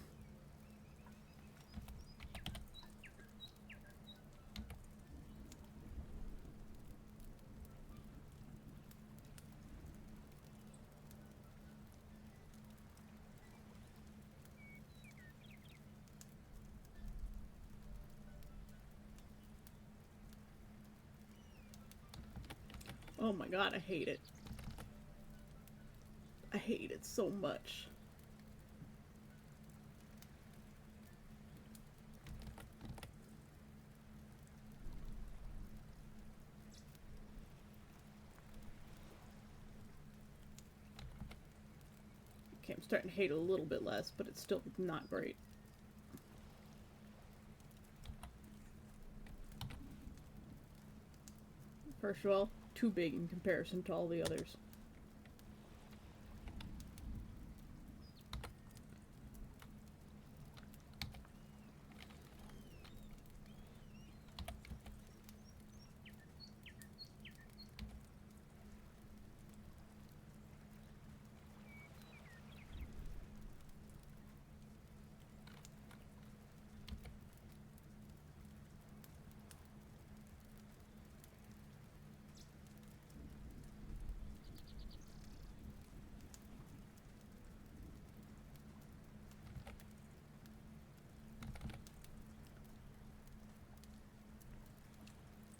Oh my god, I hate it. I hate it so much. Okay, I'm starting to hate it a little bit less, but it's still not great. First of all, too big in comparison to all the others.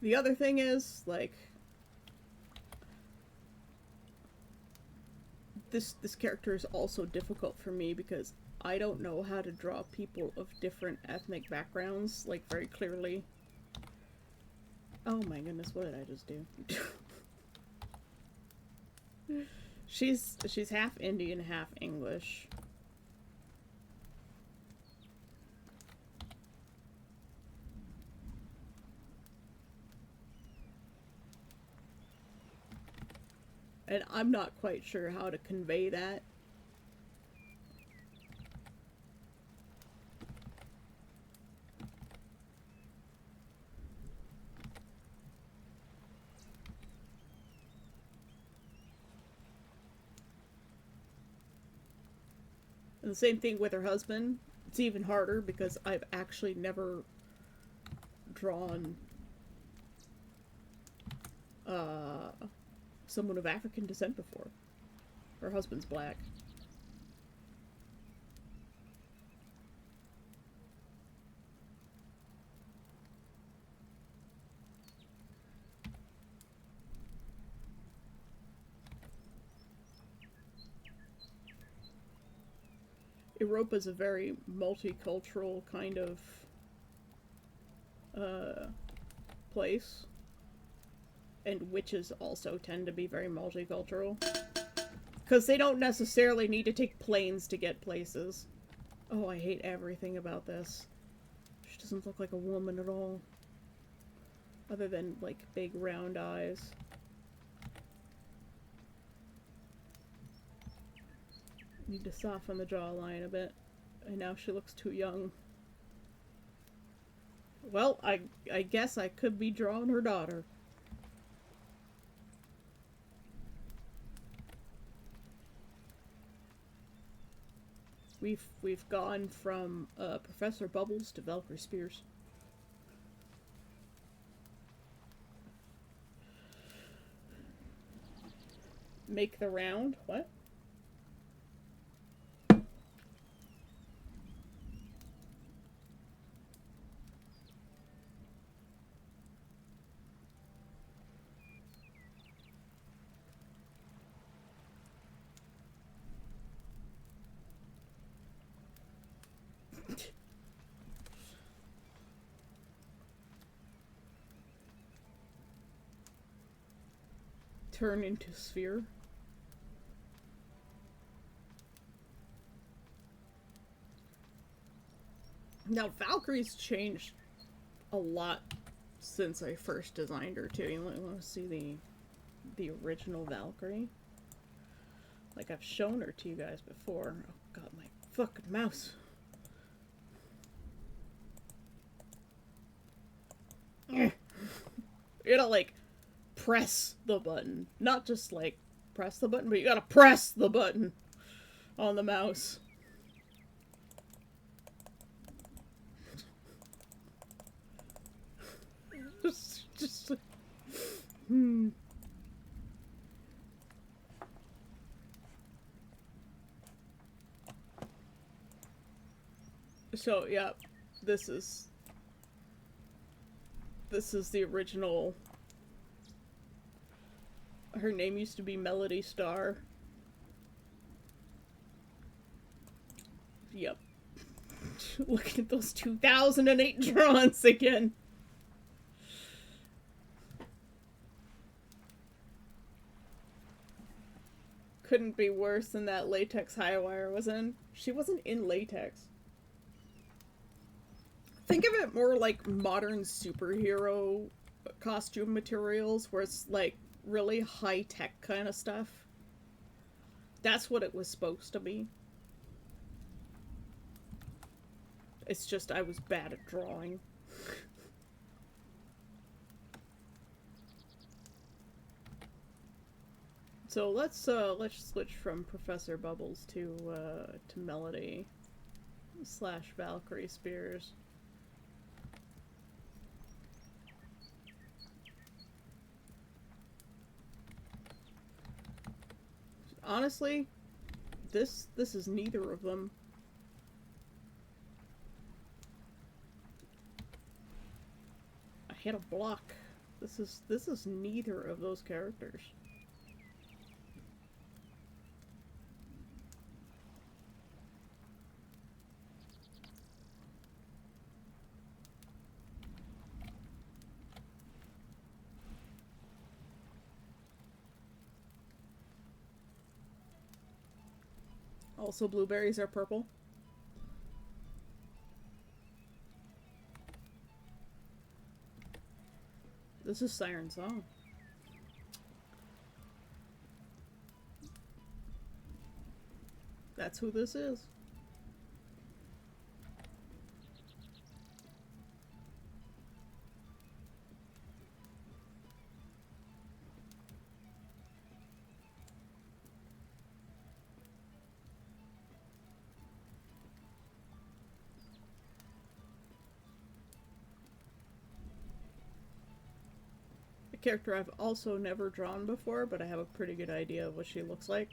The other thing is, like, this character is also difficult for me because I don't know how to draw people of different ethnic backgrounds, like, very clearly. Oh my goodness, what did I just do? She's half Indian, half English. And I'm not quite sure how to convey that. And the same thing with her husband. It's even harder because I've actually never drawn someone of African descent before. Her husband's black. Europa is a very multicultural kind of place. And witches also tend to be very multicultural. Because they don't necessarily need to take planes to get places. Oh, I hate everything about this. She doesn't look like a woman at all. Other than, like, big round eyes. Need to soften the jawline a bit. And now she looks too young. Well, I guess I could be drawing her daughter. We've gone from Professor Bubbles to Valkyrie Spears. Make the round? What? Turn into sphere. Now, Valkyrie's changed a lot since I first designed her, too. You want to see the original Valkyrie? Like, I've shown her to you guys before. Oh, God, my fucking mouse. You gotta, like, press the button. Not just, like, press the button, but you gotta press the button. on the mouse. just hmm. So, yeah, this is the original. Her name used to be Melody Star. Yep. Looking at those 2008 drawings again. Couldn't be worse than that latex Highwire was in. She wasn't in latex. Think of it more like modern superhero costume materials, where it's like really high-tech kind of stuff. That's what it was supposed to be. It's just I was bad at drawing. So let's switch from Professor Bubbles to Melody / Valkyrie Spears. Honestly, this is neither of them. I hit a block. This is neither of those characters. Also, blueberries are purple. This is Siren Song. That's who this is. Character I've also never drawn before, but I have a pretty good idea of what she looks like.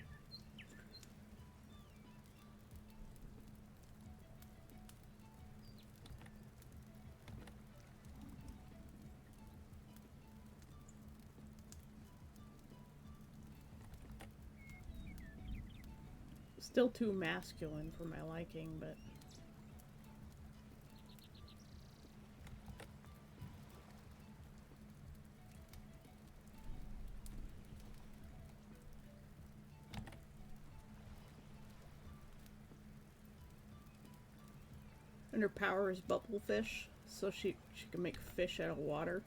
Still too masculine for my liking, but... And her power is bubblefish, so she can make fish out of water.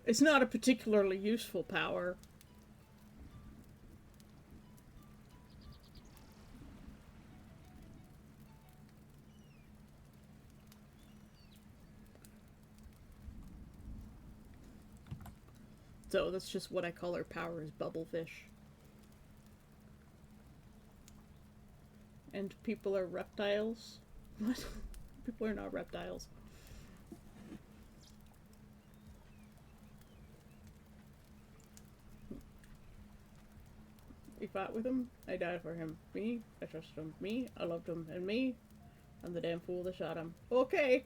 It's not a particularly useful power. So that's just what I call her power, is bubblefish. And people are reptiles? What? People are not reptiles. We fought with him. I died for him. Me, I trusted him. Me, I loved him. And me, I'm the damn fool that shot him. Okay.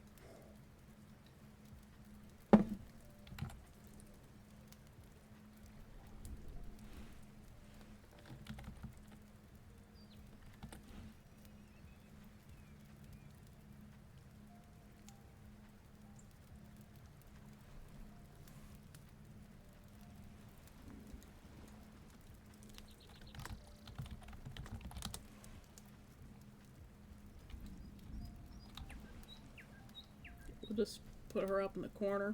We'll just put her up in the corner.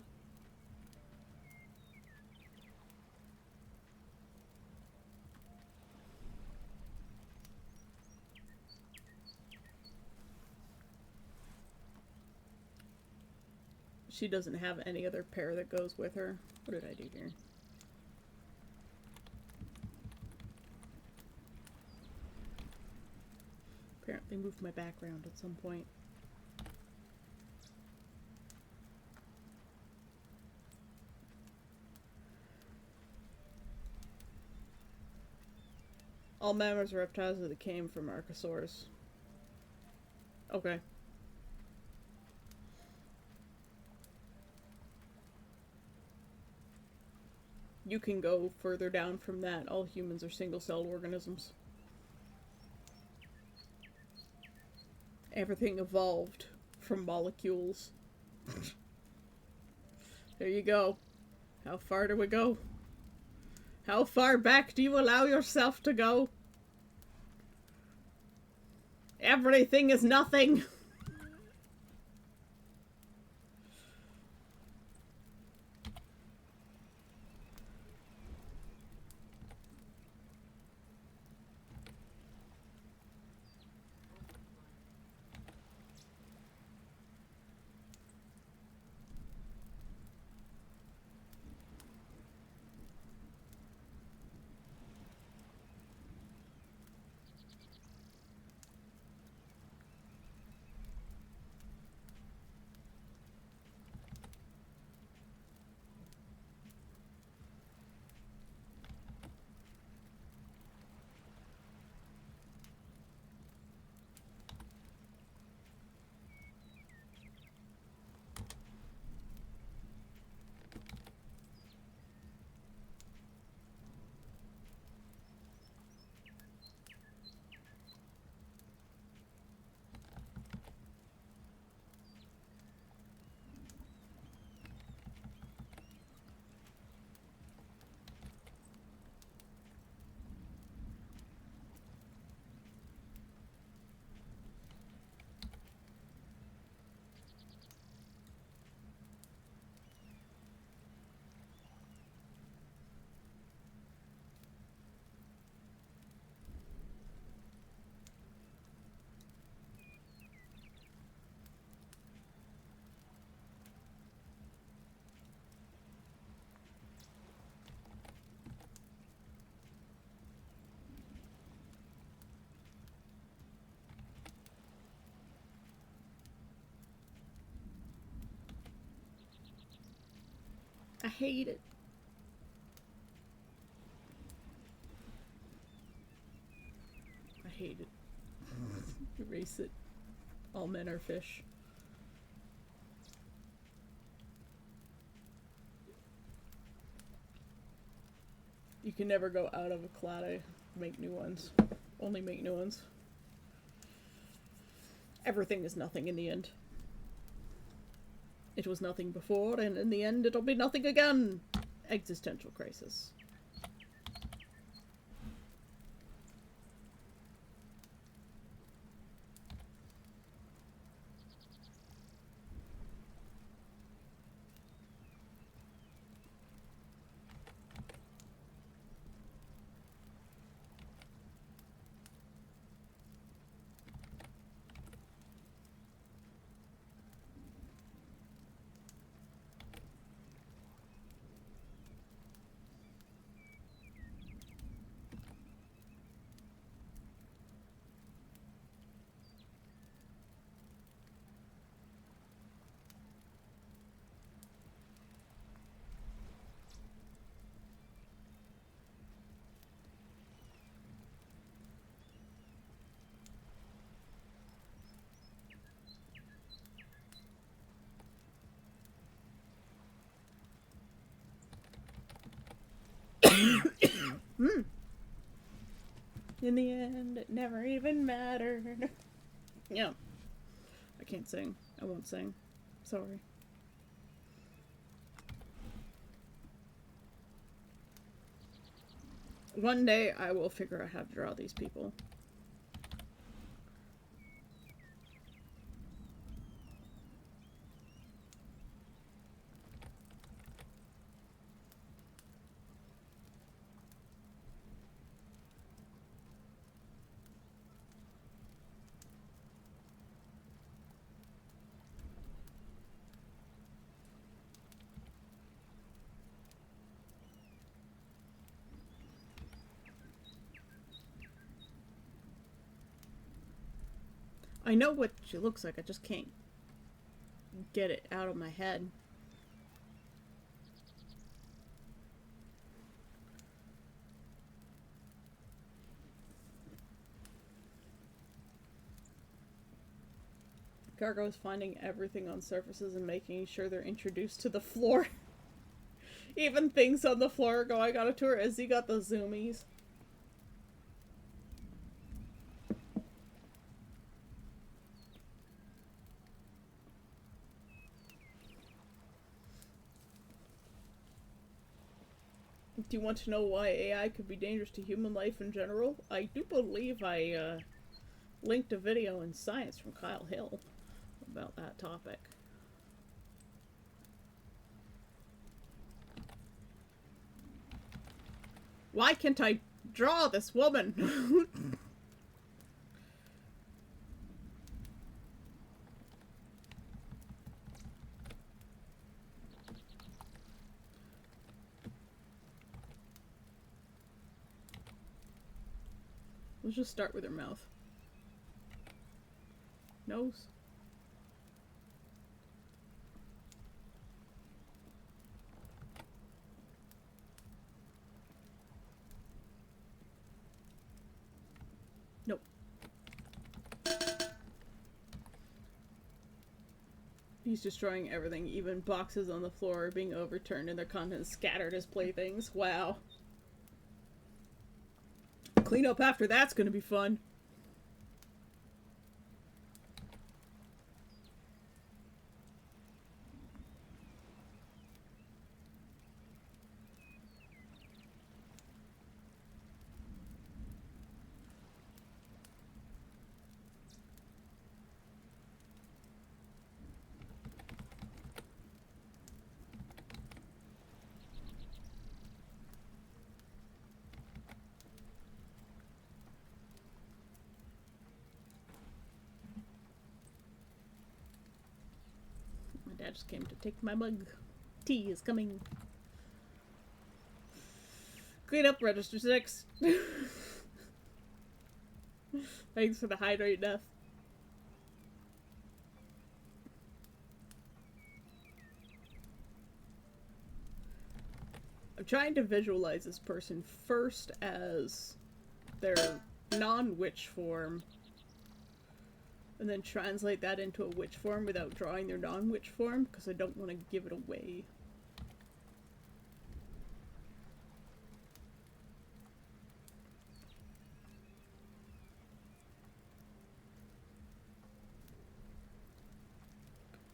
She doesn't have any other pair that goes with her. What did I do here? Apparently moved my background at some point. All mammals are reptiles that came from Archosaurs. Okay. You can go further down from that. All humans are single-celled organisms. Everything evolved from molecules. There you go. How far do we go? How far back do you allow yourself to go? Everything is nothing. I hate it. I hate it. Erase it. All men are fish. You can never go out of a clade. Make new ones. Only make new ones. Everything is nothing in the end. It was nothing before, and in the end it'll be nothing again. Existential crisis. In the end, it never even mattered. Yeah. I can't sing. I won't sing. Sorry. One day I will figure out how to draw these people. I know what she looks like, I just can't get it out of my head. Gargoyle's finding everything on surfaces and making sure they're introduced to the floor. Even things on the floor are going on a tour. As he got the zoomies. Do you want to know why AI could be dangerous to human life in general? I do believe I linked a video in Science from Kyle Hill about that topic. Why can't I draw this woman? Let's just start with her mouth. Nose. Nope. He's destroying everything. Even boxes on the floor are being overturned and their contents scattered as playthings. Wow. Clean up after that's gonna be fun. Dad just came to take my mug. Tea is coming. Clean up register 6. Thanks for the hydrate death. I'm trying to visualize this person first as their non-witch form. And then translate that into a witch form without drawing their non-witch form, because I don't want to give it away.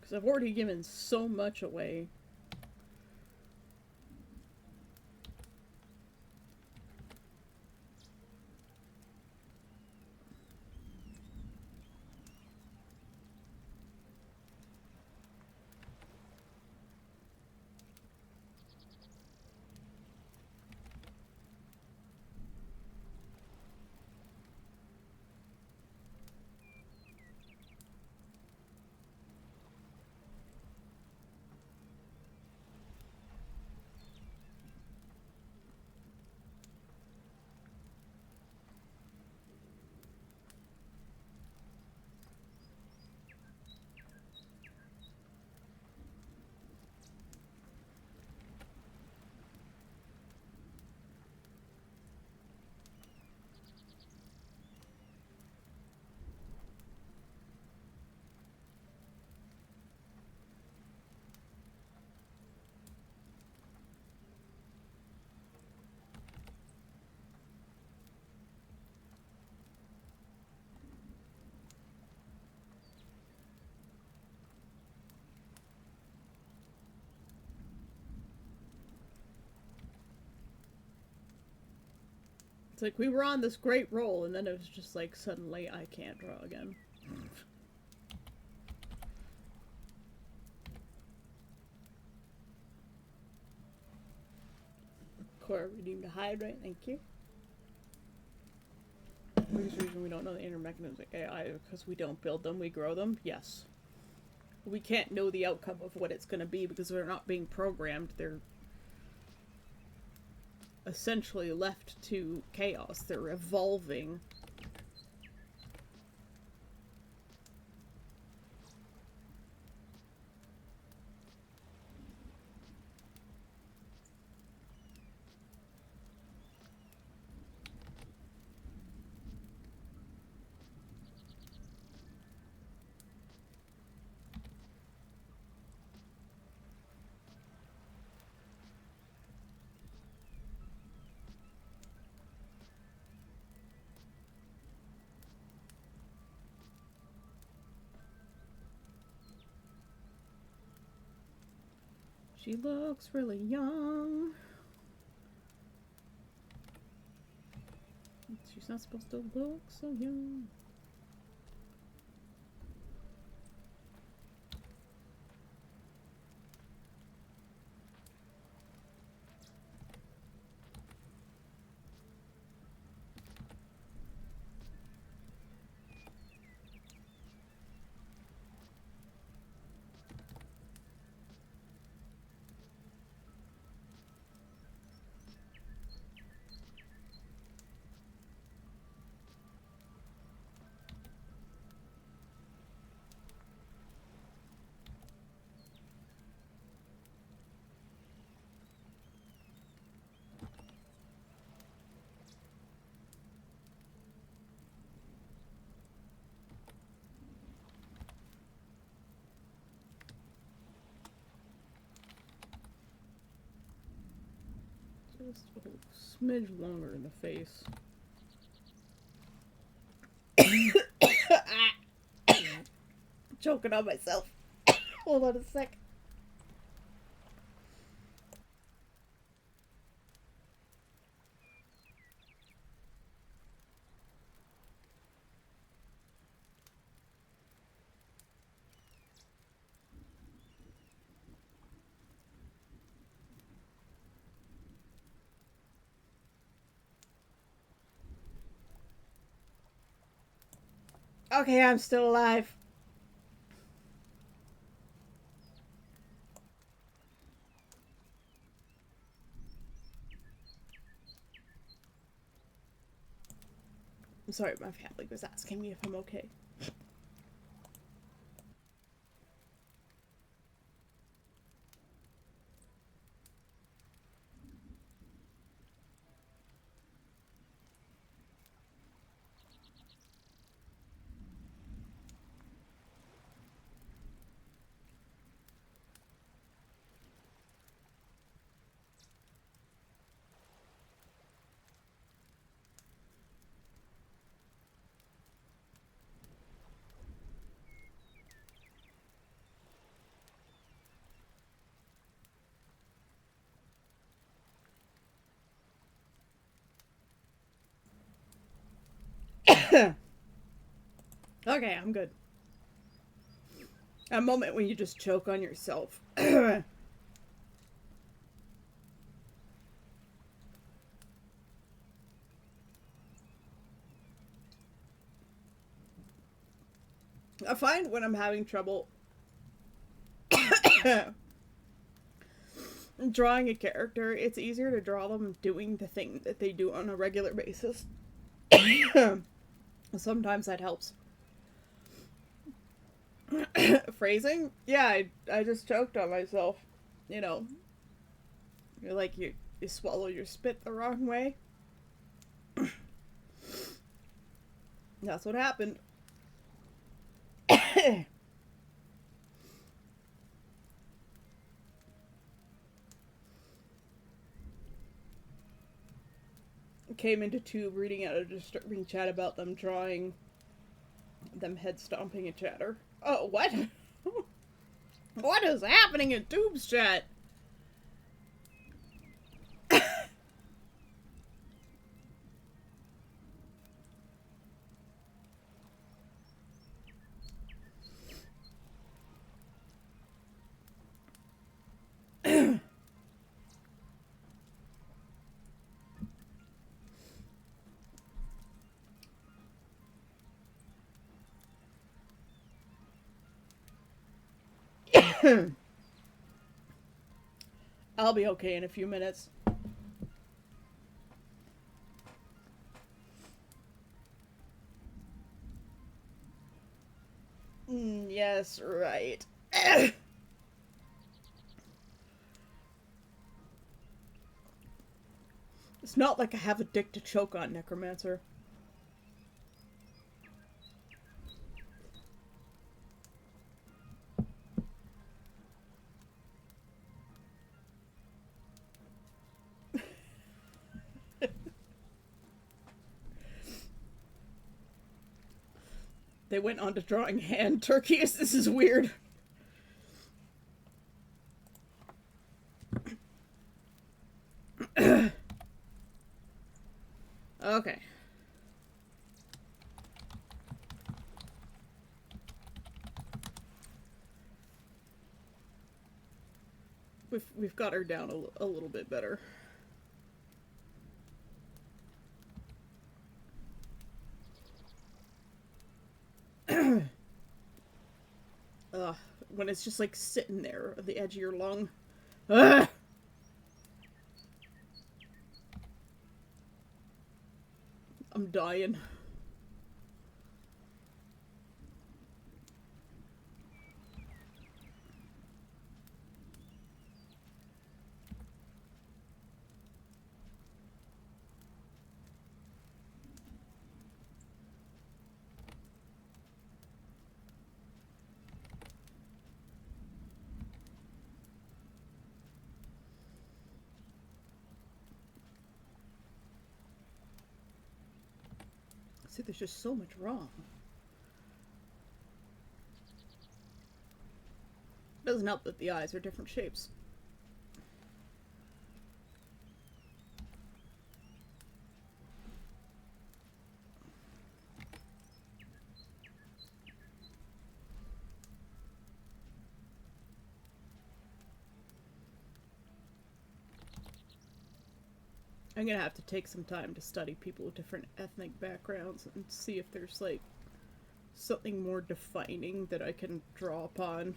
Because I've already given so much away. It's like we were on this great roll, and then it was just like suddenly I can't draw again. Core redeemed a hydrate, thank you. The biggest reason we don't know the inner mechanisms of AI is because we don't build them, we grow them. Yes. We can't know the outcome of what it's going to be because they're not being programmed. They're essentially left to chaos. They're evolving. She looks really young. She's not supposed to look so young. Just a smidge longer in the face. Choking on myself. Hold on a sec. Okay, I'm still alive. I'm sorry, my family was asking me if I'm okay. Okay, I'm good. A moment when you just choke on yourself. I find when I'm having trouble drawing a character, it's easier to draw them doing the thing that they do on a regular basis. Sometimes that helps. Phrasing? Yeah, I just choked on myself. You know, you're like, you swallow your spit the wrong way. That's what happened. Came into Tube reading out a disturbing chat about them drawing them head stomping a chatter. Oh, what? What is happening in Tube's chat? I'll be okay in a few minutes. Yes, right. It's not like I have a dick to choke on, Necromancer. They went on to drawing hand turkeys. This is weird. Okay. We've got her down a little bit better. When it's just like sitting there at the edge of your lung. Ugh! I'm dying. See, there's just so much wrong. Doesn't help that the eyes are different shapes. I'm gonna have to take some time to study people with different ethnic backgrounds and see if there's like something more defining that I can draw upon.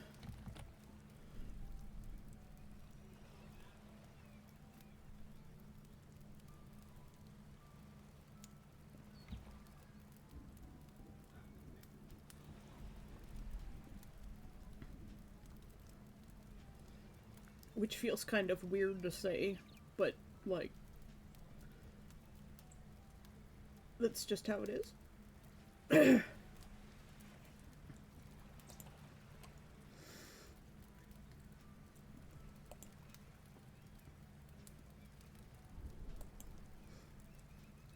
Which feels kind of weird to say, but like, that's just how it is.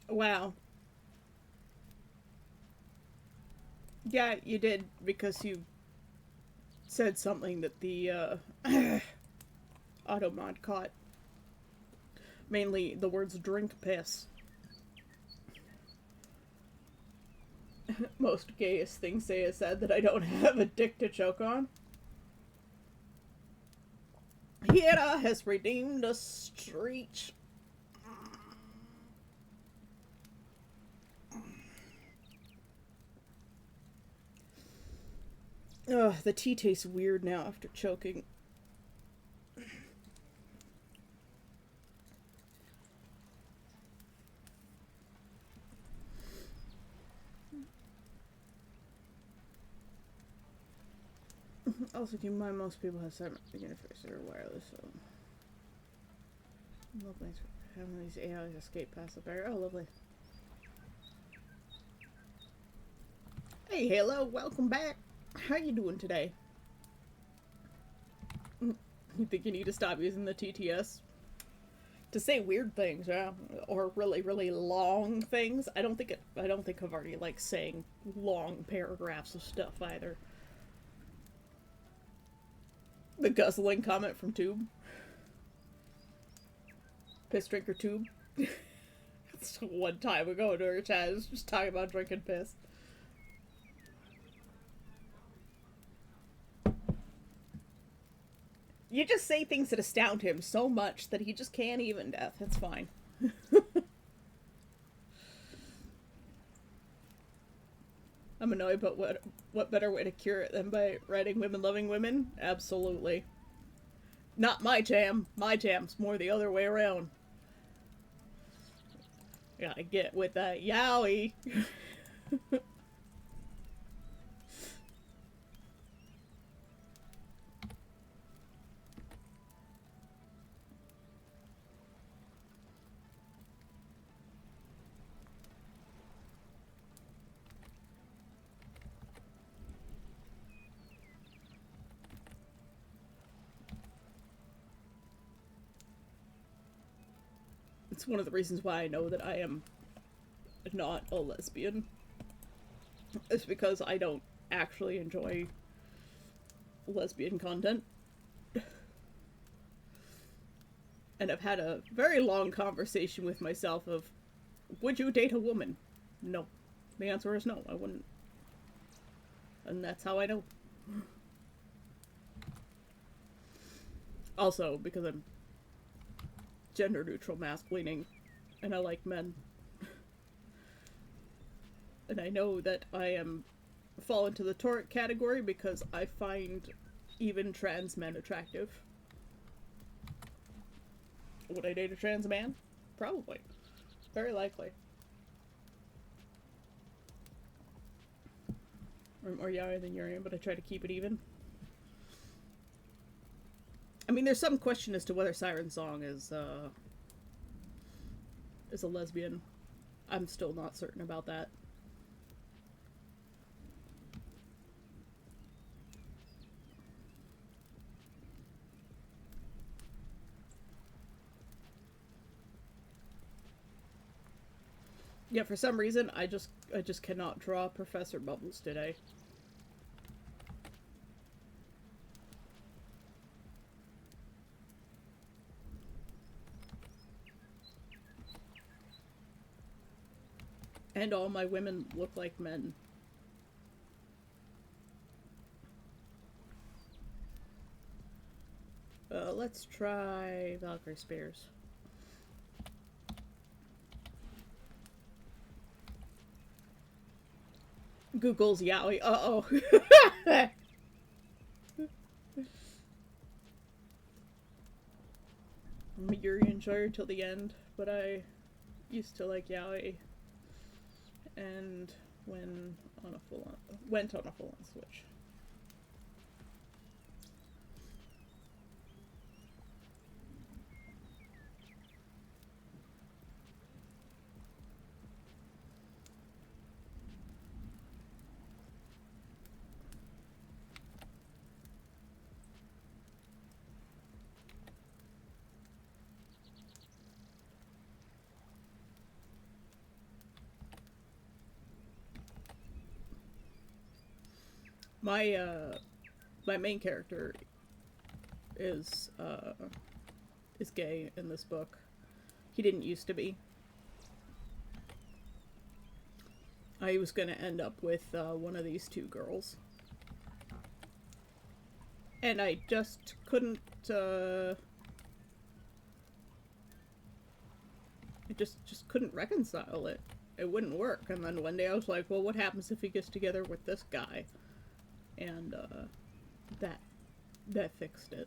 Wow. Yeah, you did, because you said something that the Automod caught. Mainly the words drink piss. Most gayest thing Saya said that I don't have a dick to choke on. Hira has redeemed a street. Ugh, the tea tastes weird now after choking. Also, keep in mind most people have cyber interface or wireless, so. Well, thanks for having these AIs escape past the barrier. Oh, lovely. Hey, Halo, welcome back. How you doing today? You think you need to stop using the TTS to say weird things, yeah, or really, really long things? I don't think I've already like saying long paragraphs of stuff either. The guzzling comment from Tube. Piss drinker Tube. It's one time ago to her chat, I was just talking about drinking piss. You just say things that astound him so much that he just can't even death. It's fine. I'm annoyed, but what better way to cure it than by writing women loving women? Absolutely. Not my jam. My jam's more the other way around. Gotta get with that yowie. It's one of the reasons why I know that I am not a lesbian. It's because I don't actually enjoy lesbian content. And I've had a very long conversation with myself of, would you date a woman? No. The answer is no, I wouldn't. And that's how I know. Also, because I'm gender neutral masculining, and I like men. And I know that I fall into the Tauric category because I find even trans men attractive. Would I date a trans man? Probably. Very likely. I'm more Yaoi than Urian, but I try to keep it even. I mean, there's some question as to whether Siren Song is a lesbian. I'm still not certain about that. Yeah, for some reason, I just cannot draw Professor Bubbles today. And all my women look like men. Let's try Valkyrie Spears. Google's Yaoi. Uh-oh. I'm a Yuri enjoyer till the end, but I used to like Yaoi. And went on a full-on switch. My main character is gay in this book. He didn't used to be. I was gonna end up with one of these two girls. And I just couldn't, I just couldn't reconcile it. It wouldn't work. And then one day I was like, well, what happens if he gets together with this guy? And, that fixed it.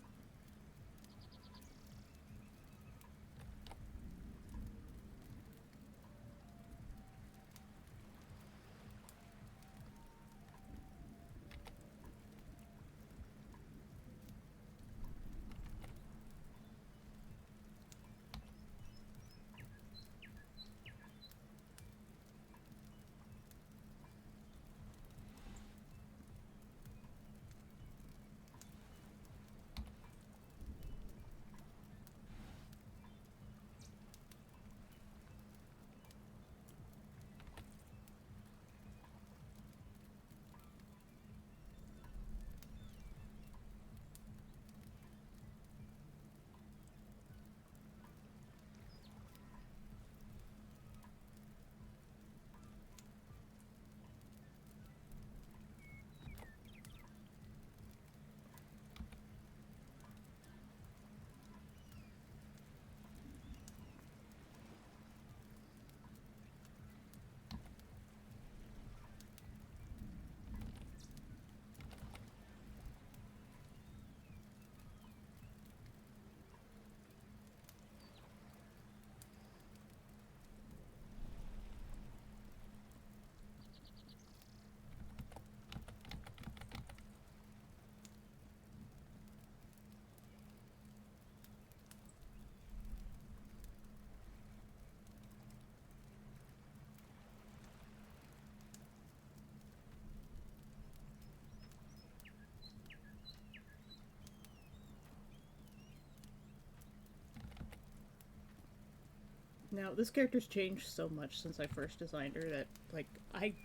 Now, this character's changed so much since I first designed her that, like, I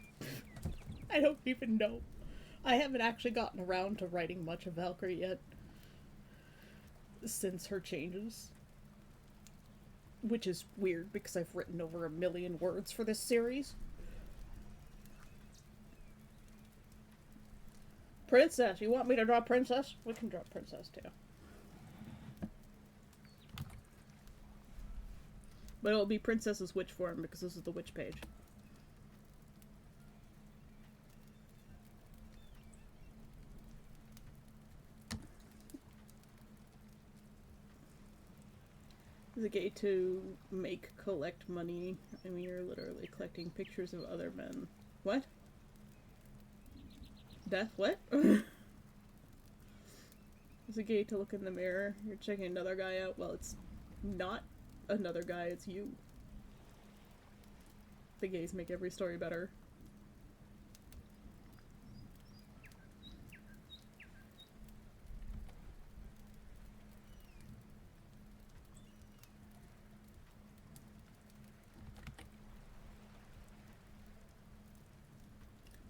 don't even know. I haven't actually gotten around to writing much of Valkyrie yet since her changes. which is weird because I've written over 1 million words for this series. Princess, you want me to draw princess? We can draw princess too. But it'll be princess's witch form because this is the witch page. Is it gay to collect money? I mean, you're literally collecting pictures of other men. What? Death? What? Is it gay to look in the mirror? You're checking another guy out? Well, it's not another guy, it's you. The gays make every story better.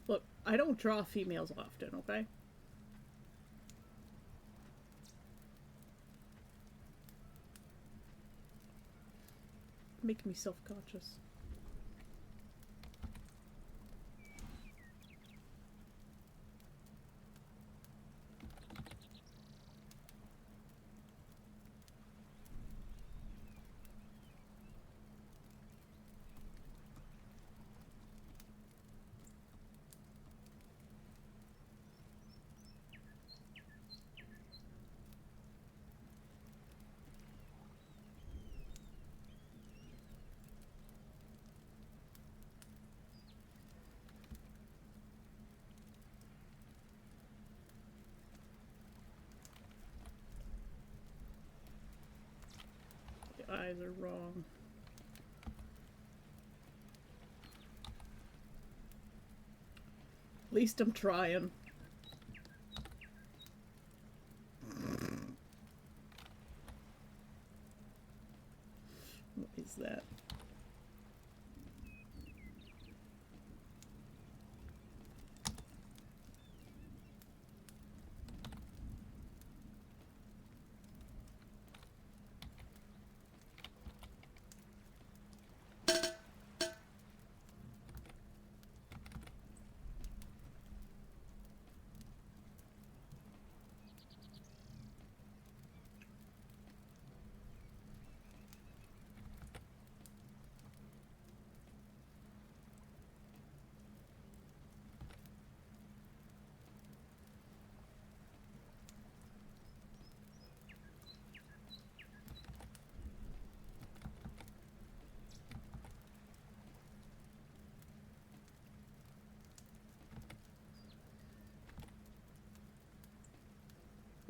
Look, I don't draw females often, okay? Make me self-conscious. Eyes are wrong. At least I'm trying. What is that?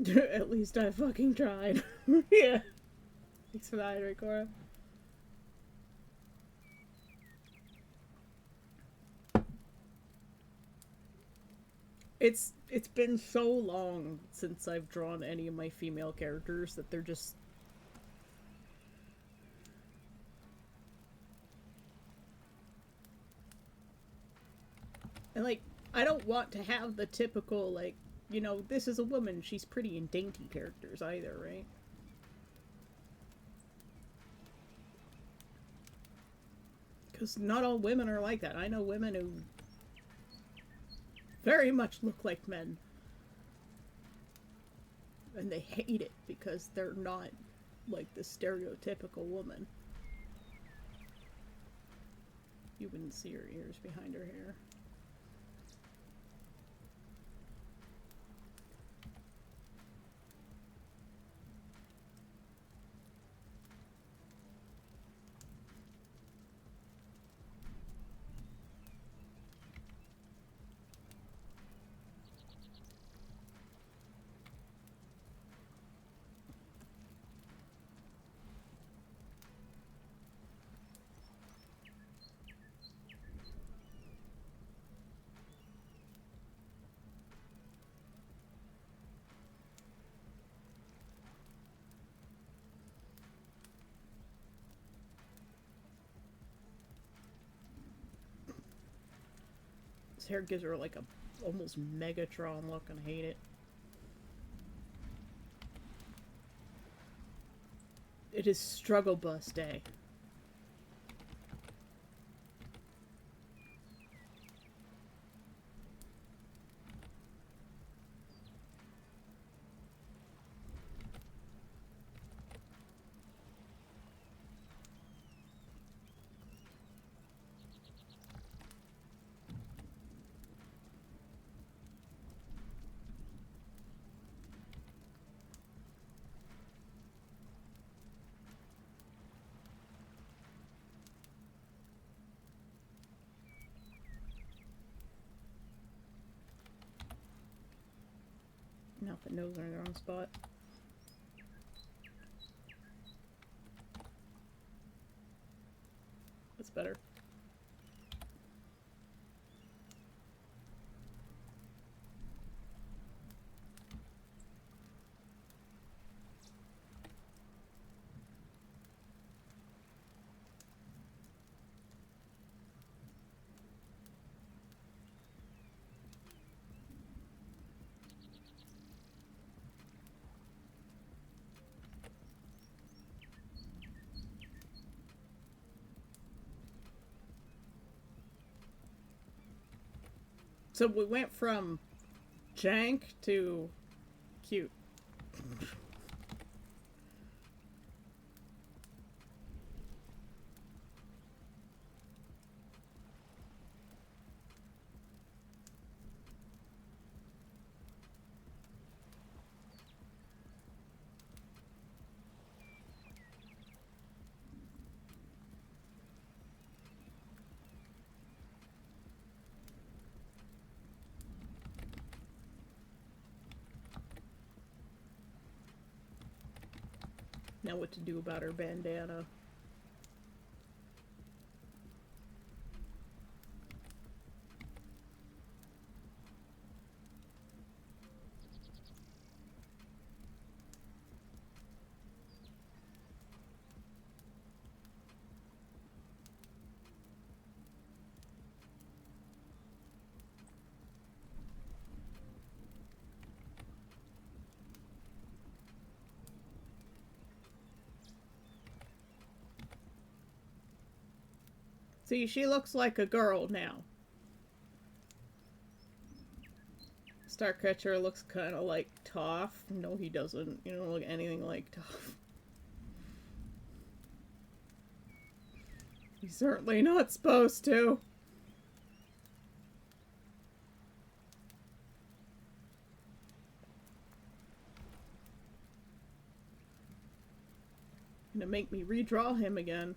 At least I fucking tried. Yeah. Thanks for that, Cora. It's been so long since I've drawn any of my female characters that they're just... And like, I don't want to have the typical, like, you know, this is a woman, she's pretty and dainty characters either, right? Because not all women are like that. I know women who very much look like men. And they hate it because they're not like the stereotypical woman. You wouldn't see her ears behind her hair. His hair gives her like a almost Megatron look, and I hate it. It is Struggle Bus Day. Now if it knows they're in the wrong spot. That's better. So we went from jank to cute. Now what to do about her bandana. See, she looks like a girl now. Starcatcher looks kind of like Toph. No, he doesn't. You don't look anything like Toph. He's certainly not supposed to. Gonna make me redraw him again.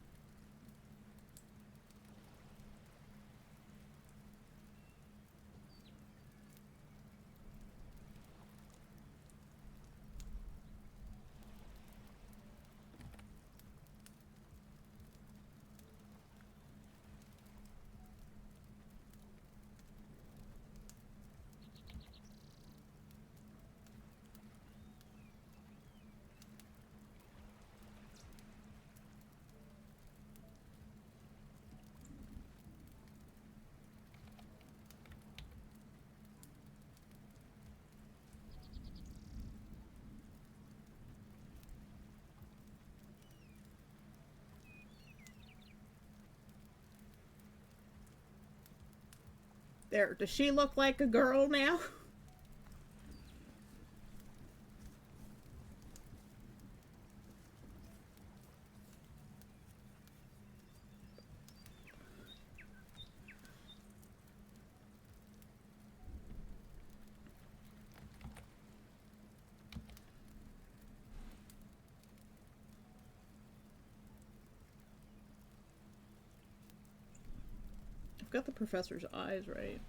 There, does she look like a girl now? I've got the professor's eyes right.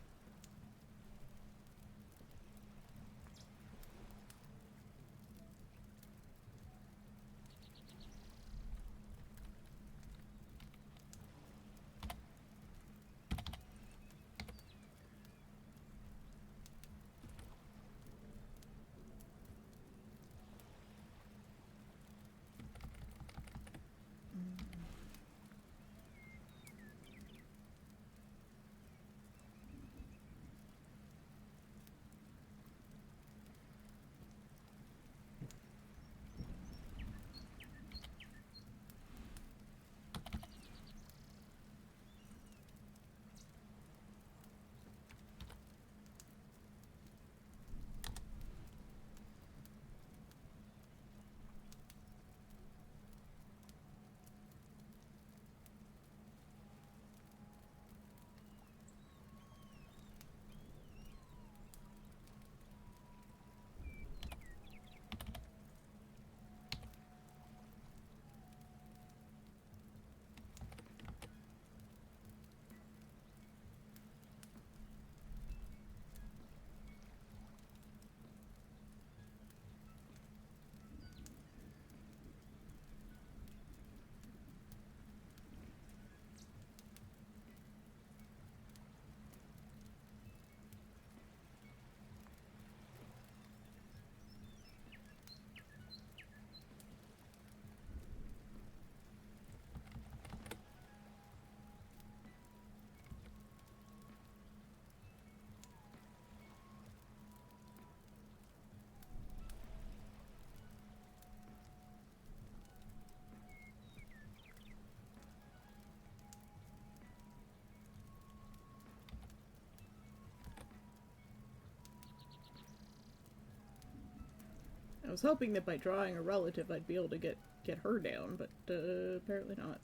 was hoping that by drawing a relative I'd be able to get her down, but apparently not.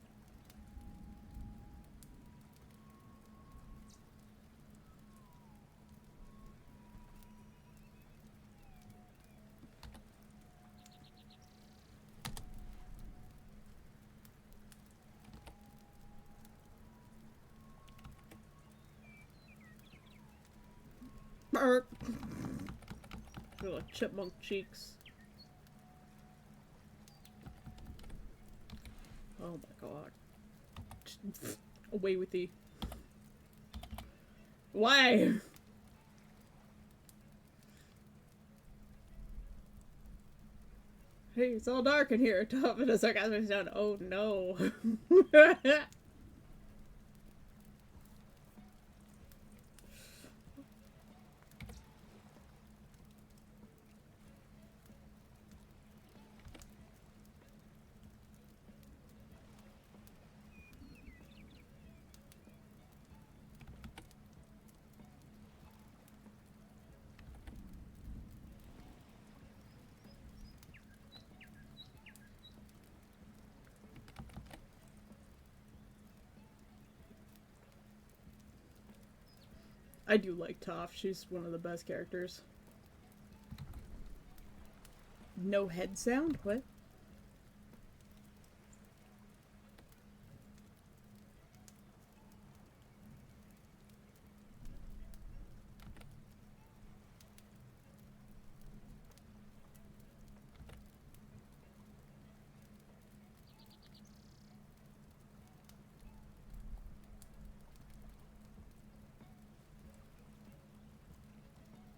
Little chipmunk cheeks. Oh my god. Away with thee. Why? Hey, it's all dark in here. Top of the sarcastic sound. Oh no. I do like Toph. She's one of the best characters. No head sound? What?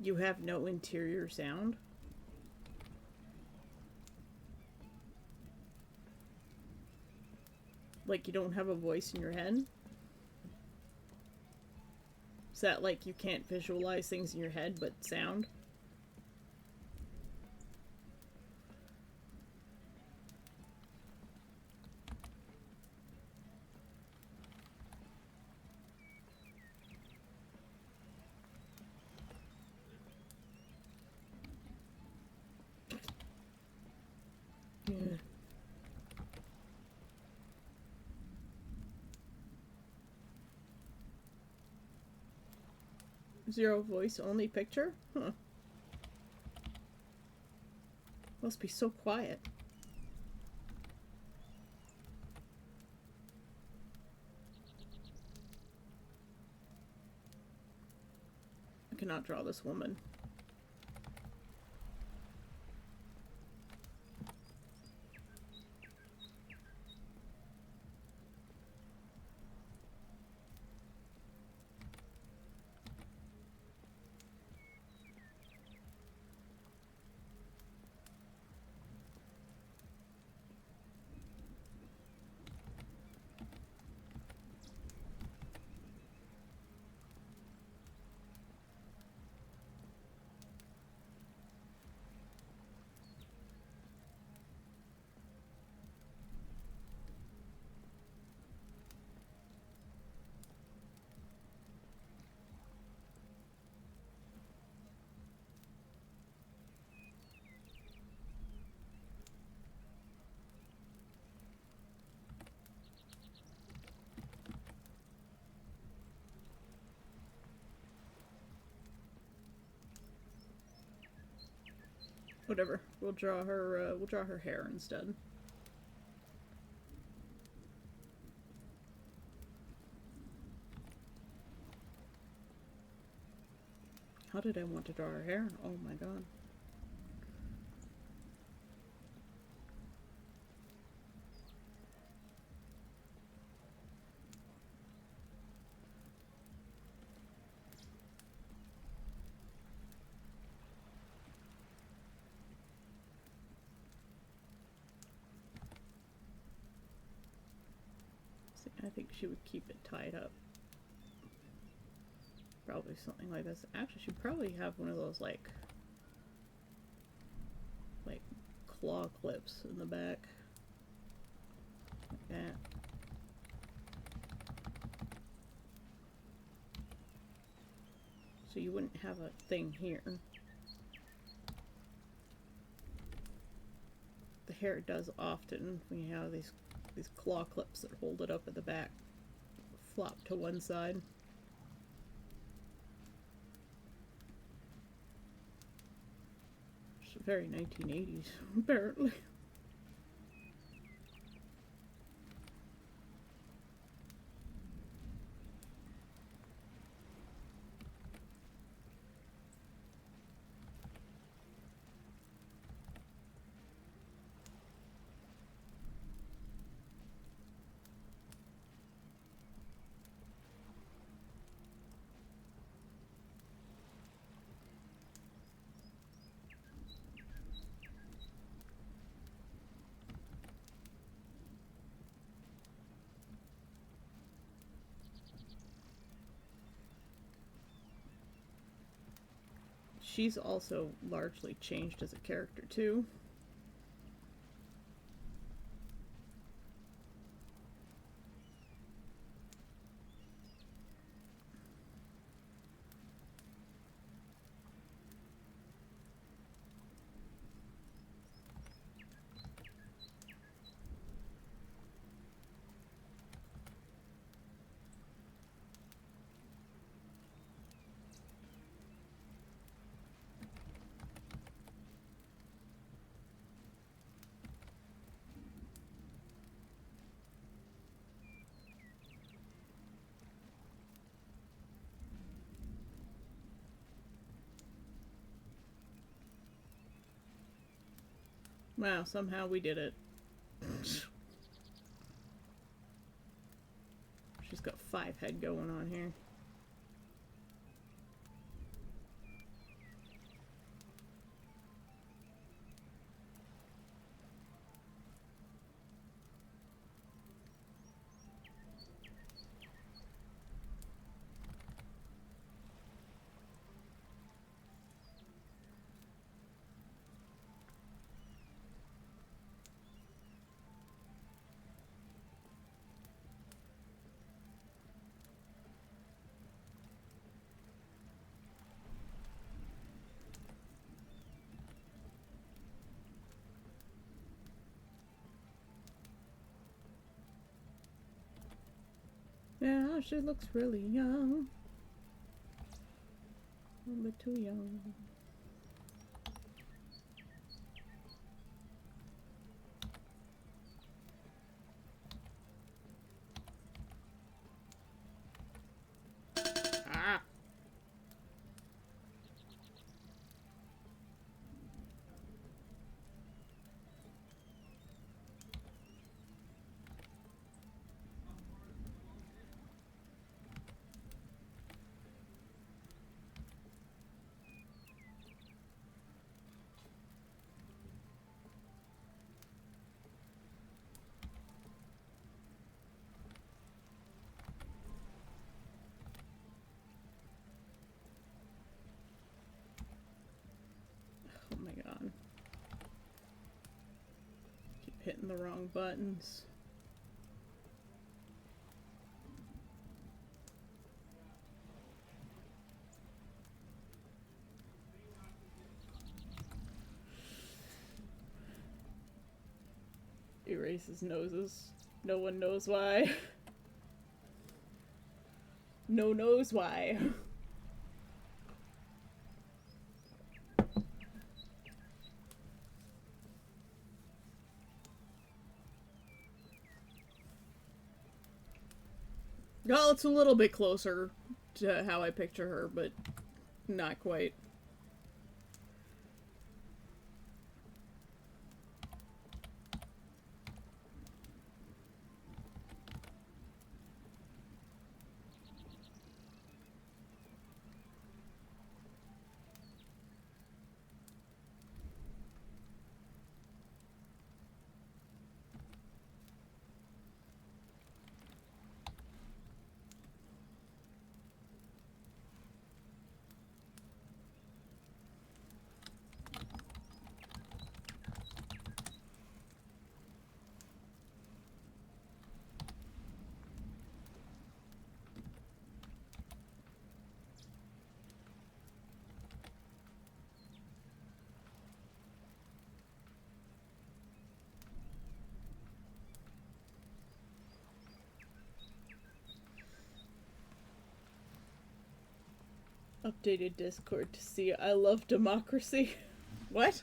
You have no interior sound? Like you don't have a voice in your head? Is that like you can't visualize things in your head but sound? Yeah. Zero voice, only picture? Huh. Must be so quiet. I cannot draw this woman. Whatever. We'll draw her hair instead. How did I want to draw her hair? Oh my god. I think she would keep it tied up. Probably something like this. Actually, she'd probably have one of those like claw clips in the back. Like that. So you wouldn't have a thing here. hair does often. We have these claw clips that hold it up at the back, flop to one side. It's very 1980s, apparently. She's also largely changed as a character, too. Wow, somehow we did it. She's got 5 head going on here. Yeah, she looks really young. A little bit too young. Ah! Oh my god. Keep hitting the wrong buttons. Erases noses. No one knows why. No knows why. Well, it's a little bit closer to how I picture her, but not quite. Updated Discord to see I love democracy. What?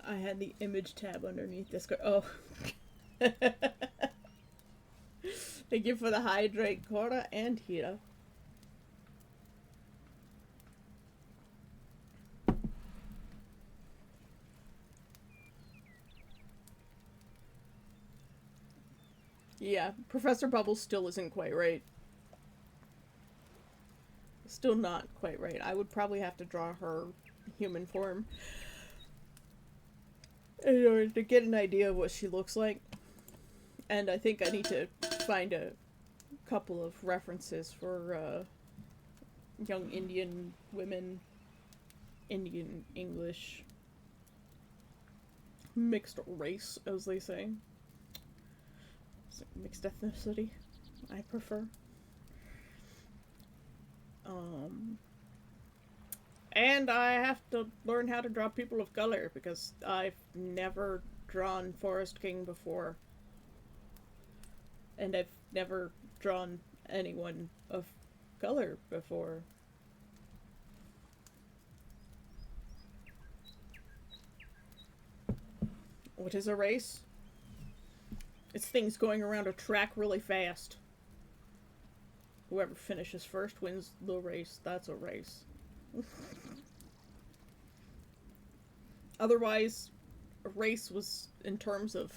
I had the image tab underneath Discord. Oh. Thank you for the hydrate, Cora and Hira. Yeah, Professor Bubbles still isn't quite right. Still not quite right. I would probably have to draw her human form in order to get an idea of what she looks like. And I think I need to find a couple of references for young Indian women, Indian English, mixed race, as they say. Mixed ethnicity, I prefer. And I have to learn how to draw people of color because I've never drawn Forest King before. And I've never drawn anyone of color before. What is a race? It's things going around a track really fast. Whoever finishes first wins the race. That's a race. Otherwise, a race was, in terms of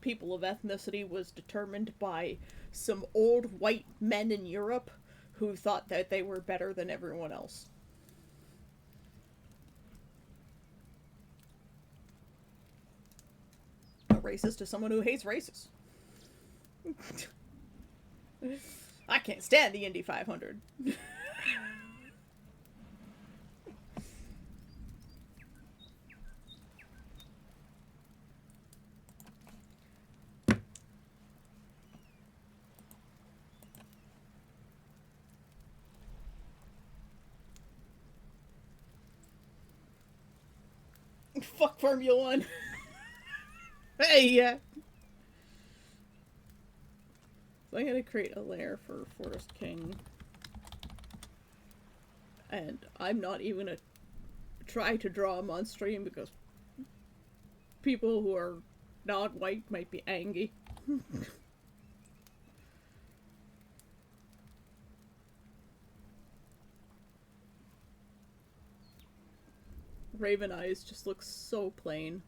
people of ethnicity, was determined by some old white men in Europe who thought that they were better than everyone else. A racist is someone who hates races. I can't stand the Indy 500. Fuck Formula One. Hey, yeah. So I'm gonna create a layer for Forest King. And I'm not even gonna try to draw him on stream because people who are not white might be angry. Raven Eyes just looks so plain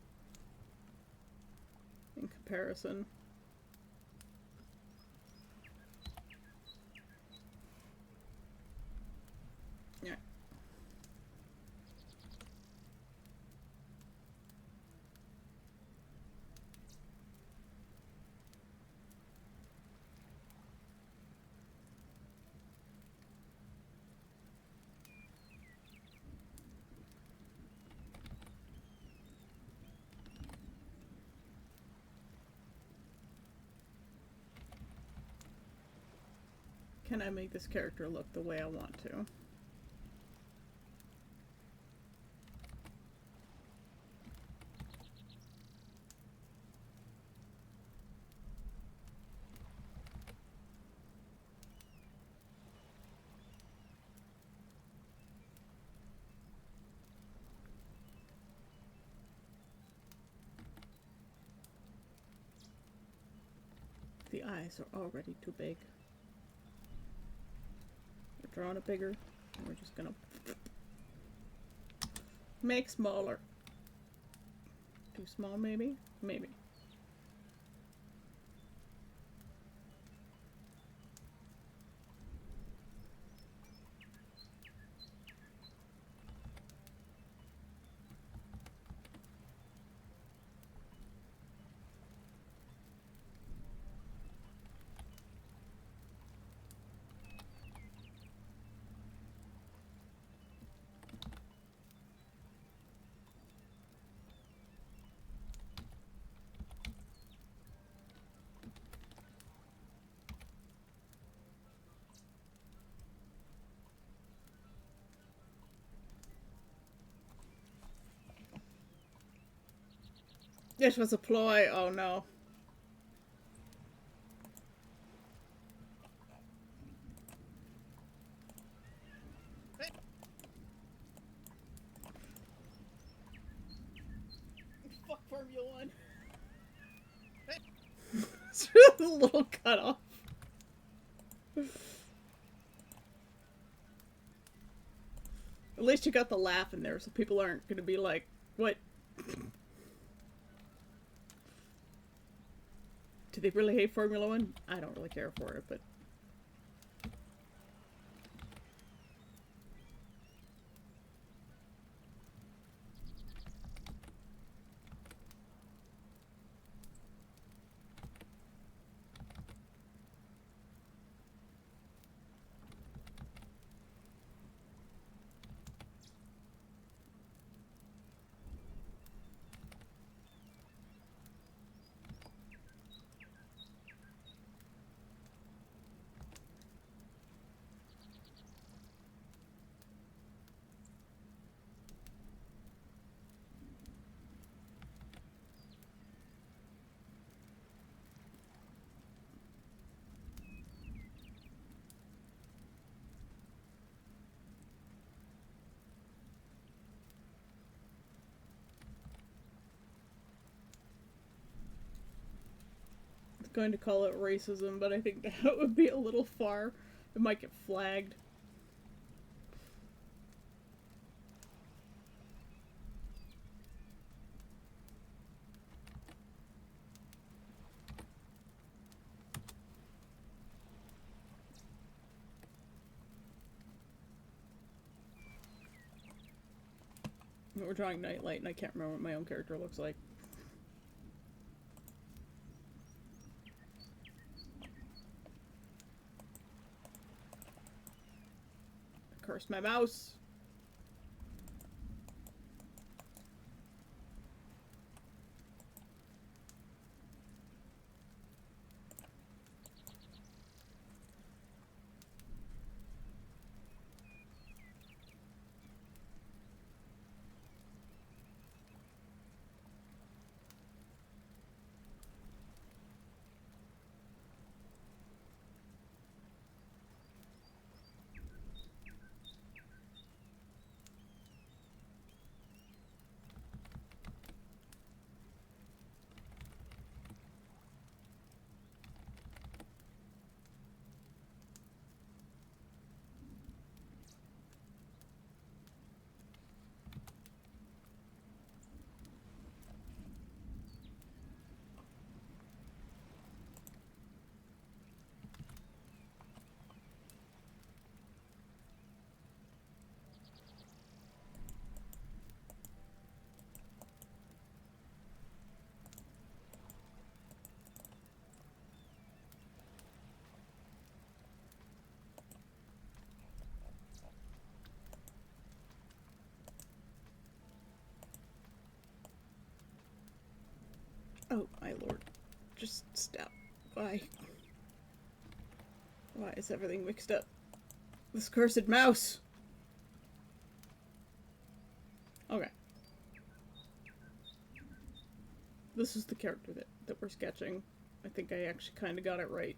in comparison. Yeah. Can I make this character look the way I want to? The eyes are already too big. We're drawing it bigger, and we're just gonna make smaller. Too small, maybe? Maybe. It was a ploy. Oh no. Fuck Formula One. It's a little cut off. At least you got the laugh in there, so people aren't gonna be like, what? Do they really hate Formula One? I don't really care for it, but... going to call it racism, but I think that would be a little far. It might get flagged. We're drawing Nightlight, and I can't remember what my own character looks like. Curse my mouse. Oh, my lord. Just stop. Why? Why is everything mixed up? This cursed mouse! Okay. This is the character that we're sketching. I think I actually kind of got it right.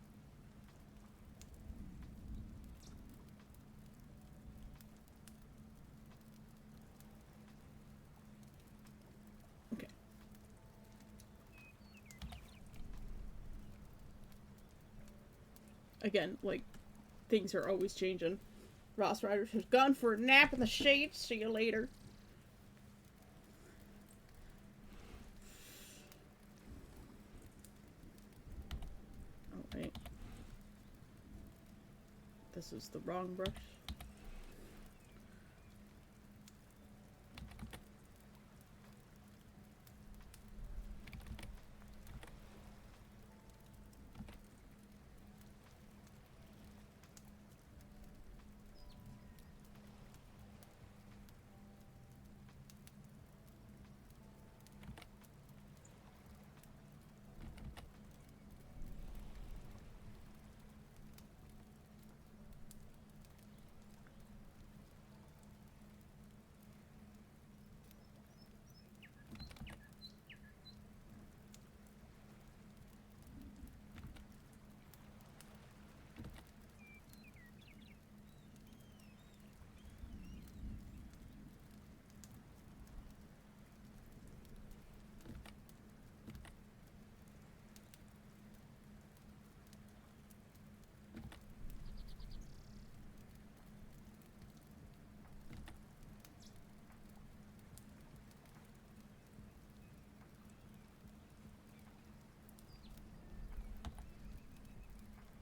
Okay. Again, like, things are always changing. Ross Riders has gone for a nap in the shade. See you later. Oh, wait. This is the wrong brush.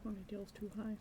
Ponytail's too high.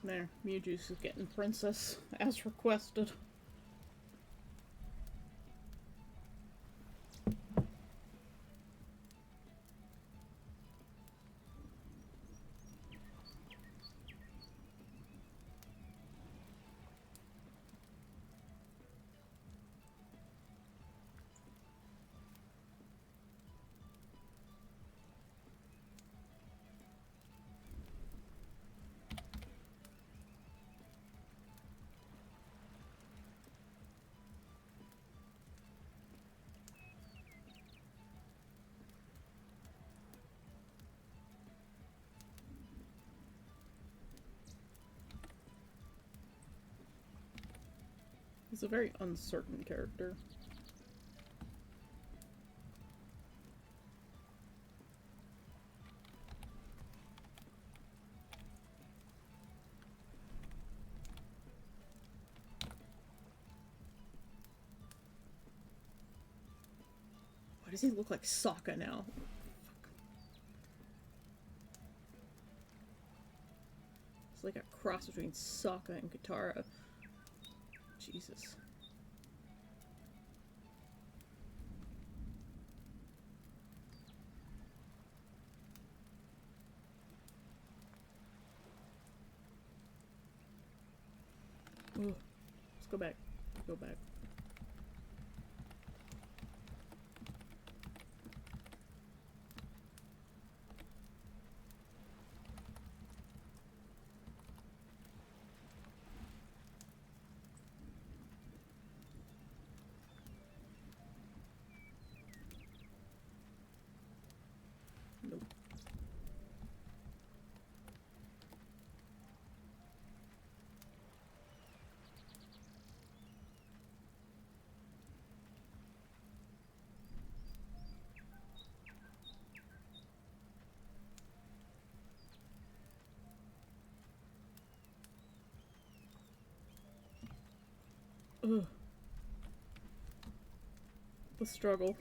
There, Mewjuice is getting Princess, as requested. He's a very uncertain character. Why does he look like Sokka now? It's like a cross between Sokka and Katara. Jesus. Ooh. Let's go back. Go back. Nope. Ugh. The struggle.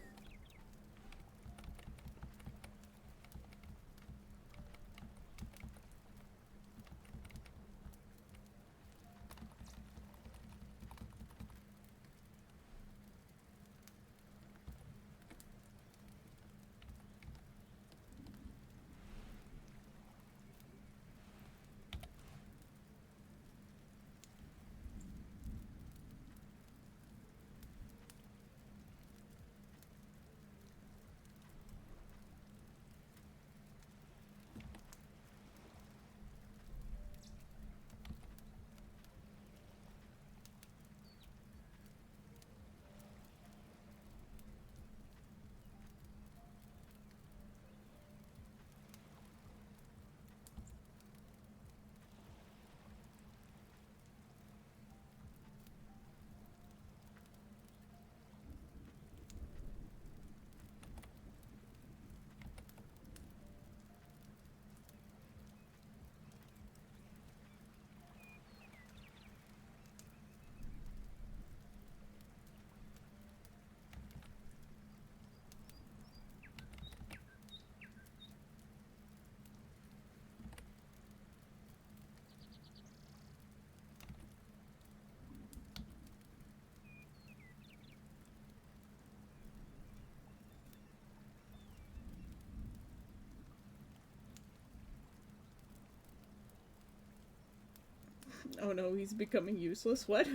Oh no, he's becoming useless. What?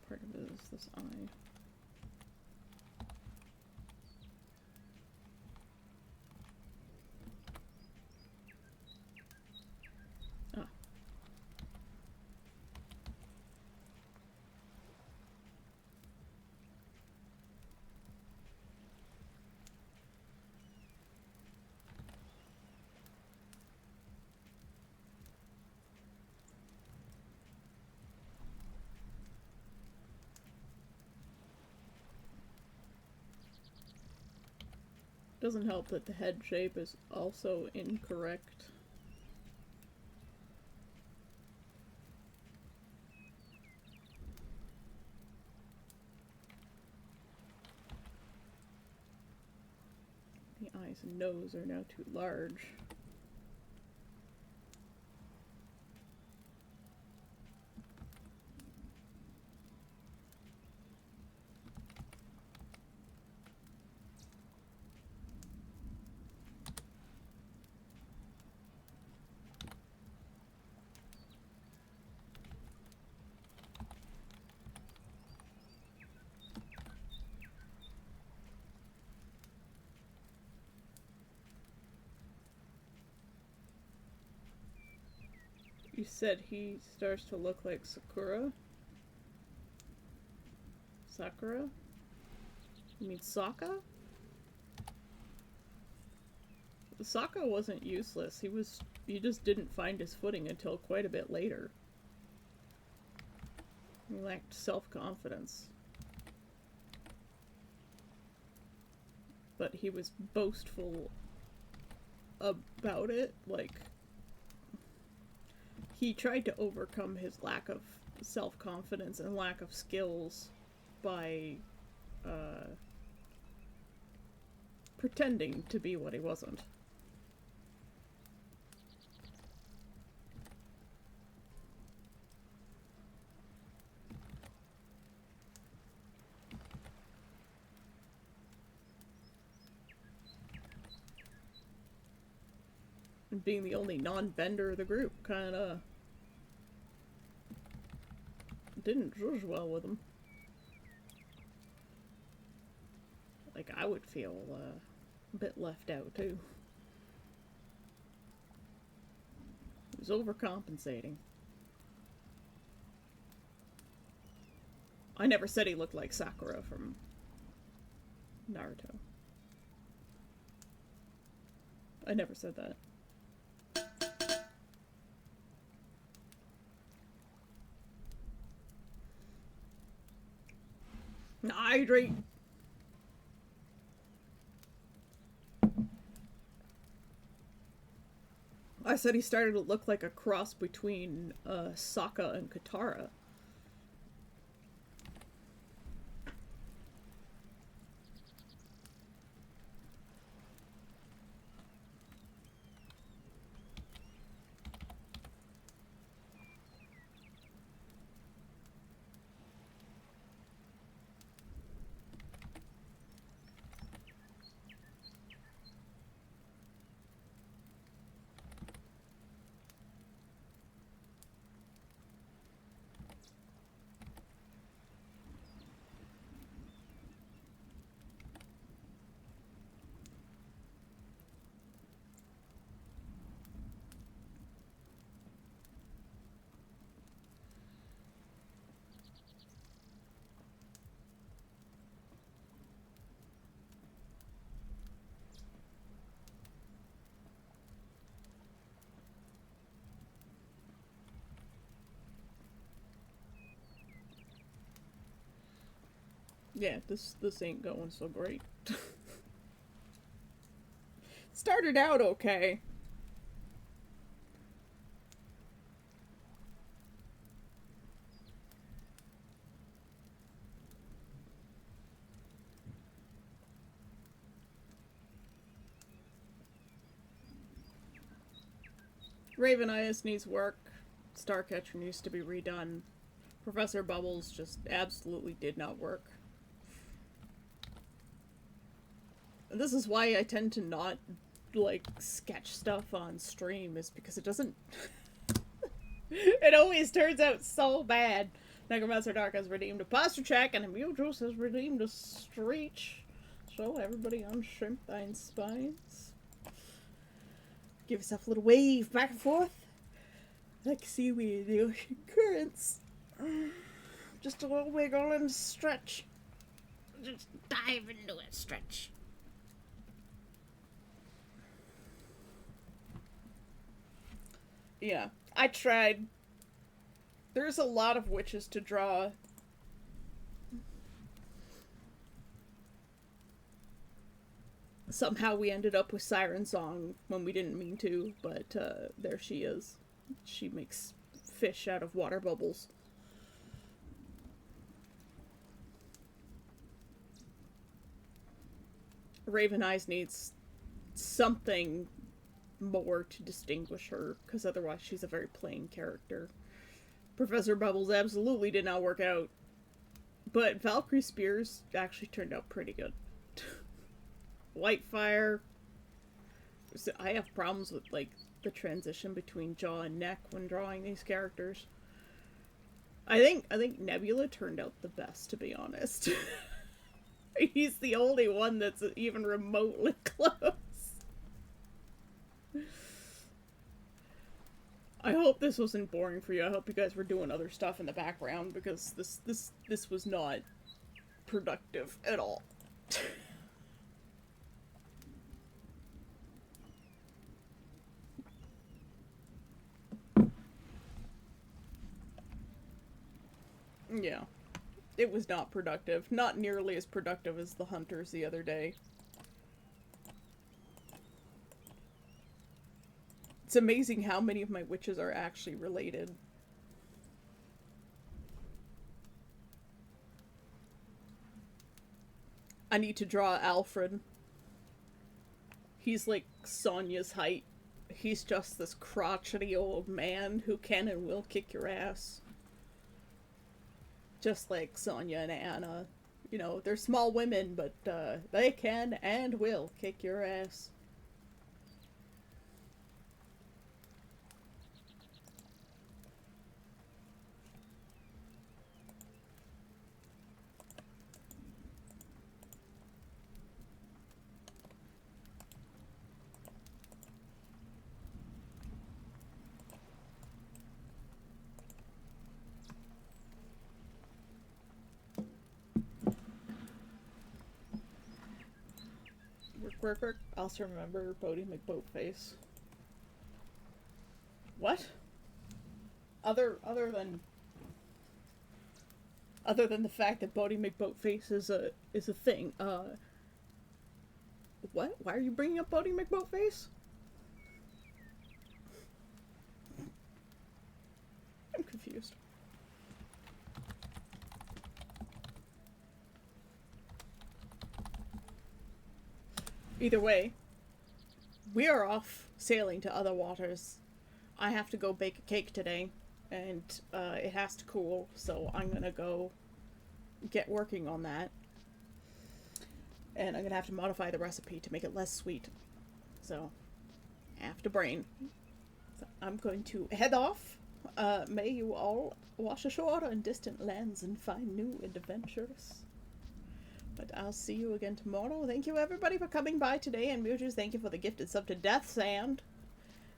Part of it is this eye. Ah. Doesn't help that the head shape is also incorrect. The eyes and nose are now too large. You said he starts to look like Sakura? Sakura? You mean Sokka? Sokka wasn't useless. He just didn't find his footing until quite a bit later. He lacked self-confidence. But he was boastful about it, like he tried to overcome his lack of self-confidence and lack of skills by pretending to be what he wasn't. And being the only non-bender of the group kinda didn't zhuzh well with him. Like, I would feel a bit left out, too. He was overcompensating. I never said he looked like Sakura from Naruto. I never said that. Hydrate! I said he started to look like a cross between Sokka and Katara. Yeah, this ain't going so great. Started out okay. Raven Eyes needs work. Starcatcher needs to be redone. Professor Bubbles just absolutely did not work. And this is why I tend to not, like, sketch stuff on stream, is because it doesn't... it always turns out so bad. Necromancer Dark has redeemed a posture check, and Amujuice has redeemed a Screech. So, everybody on Shrimpthine Spines. Give yourself a little wave back and forth. Like seaweed in the ocean currents. Just a little wiggle and stretch. Just dive into it, stretch. Yeah, I tried. There's a lot of witches to draw. Somehow we ended up with Siren Song when we didn't mean to, but there she is. She makes fish out of water bubbles. Raven Eyes needs something more to distinguish her, because otherwise she's a very plain character. Professor Bubbles absolutely did not work out, but Valkyrie Spears actually turned out pretty good. Whitefire. I have problems with, like, the transition between jaw and neck when drawing these characters. I think Nebula turned out the best, to be honest. He's the only one that's even remotely close. I hope this wasn't boring for you. I hope you guys were doing other stuff in the background, because this was not productive at all. Yeah. It was not productive. Not nearly as productive as the hunters the other day. It's amazing how many of my witches are actually related. I need to draw Alfred. He's like Sonya's height. He's just this crotchety old man who can and will kick your ass. Just like Sonya and Anna. You know, they're small women, but they can and will kick your ass. Work. Also remember Bodie McBoatface. What? Other than the fact that Bodie McBoatface is a thing. What? Why are you bringing up Bodie McBoatface? I'm confused. Either way, we are off sailing to other waters. I have to go bake a cake today, and it has to cool, so I'm gonna go get working on that. And I'm gonna have to modify the recipe to make it less sweet. So, have to brain. So I'm going to head off. May you all wash ashore on distant lands and find new adventures. But I'll see you again tomorrow. Thank you everybody for coming by today, and Mujus, thank you for the gifted sub to Death Sand.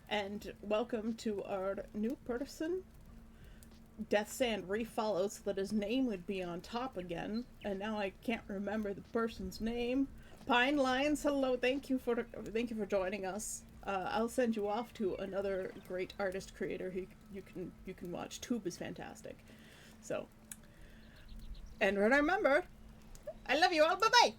And welcome to our new person. Death Sand refollowed so that his name would be on top again, and now I can't remember the person's name. Pine Lions, hello, thank you for joining us. I'll send you off to another great artist creator who you can watch. Tube is fantastic. So, and remember, I love you all. Bye-bye.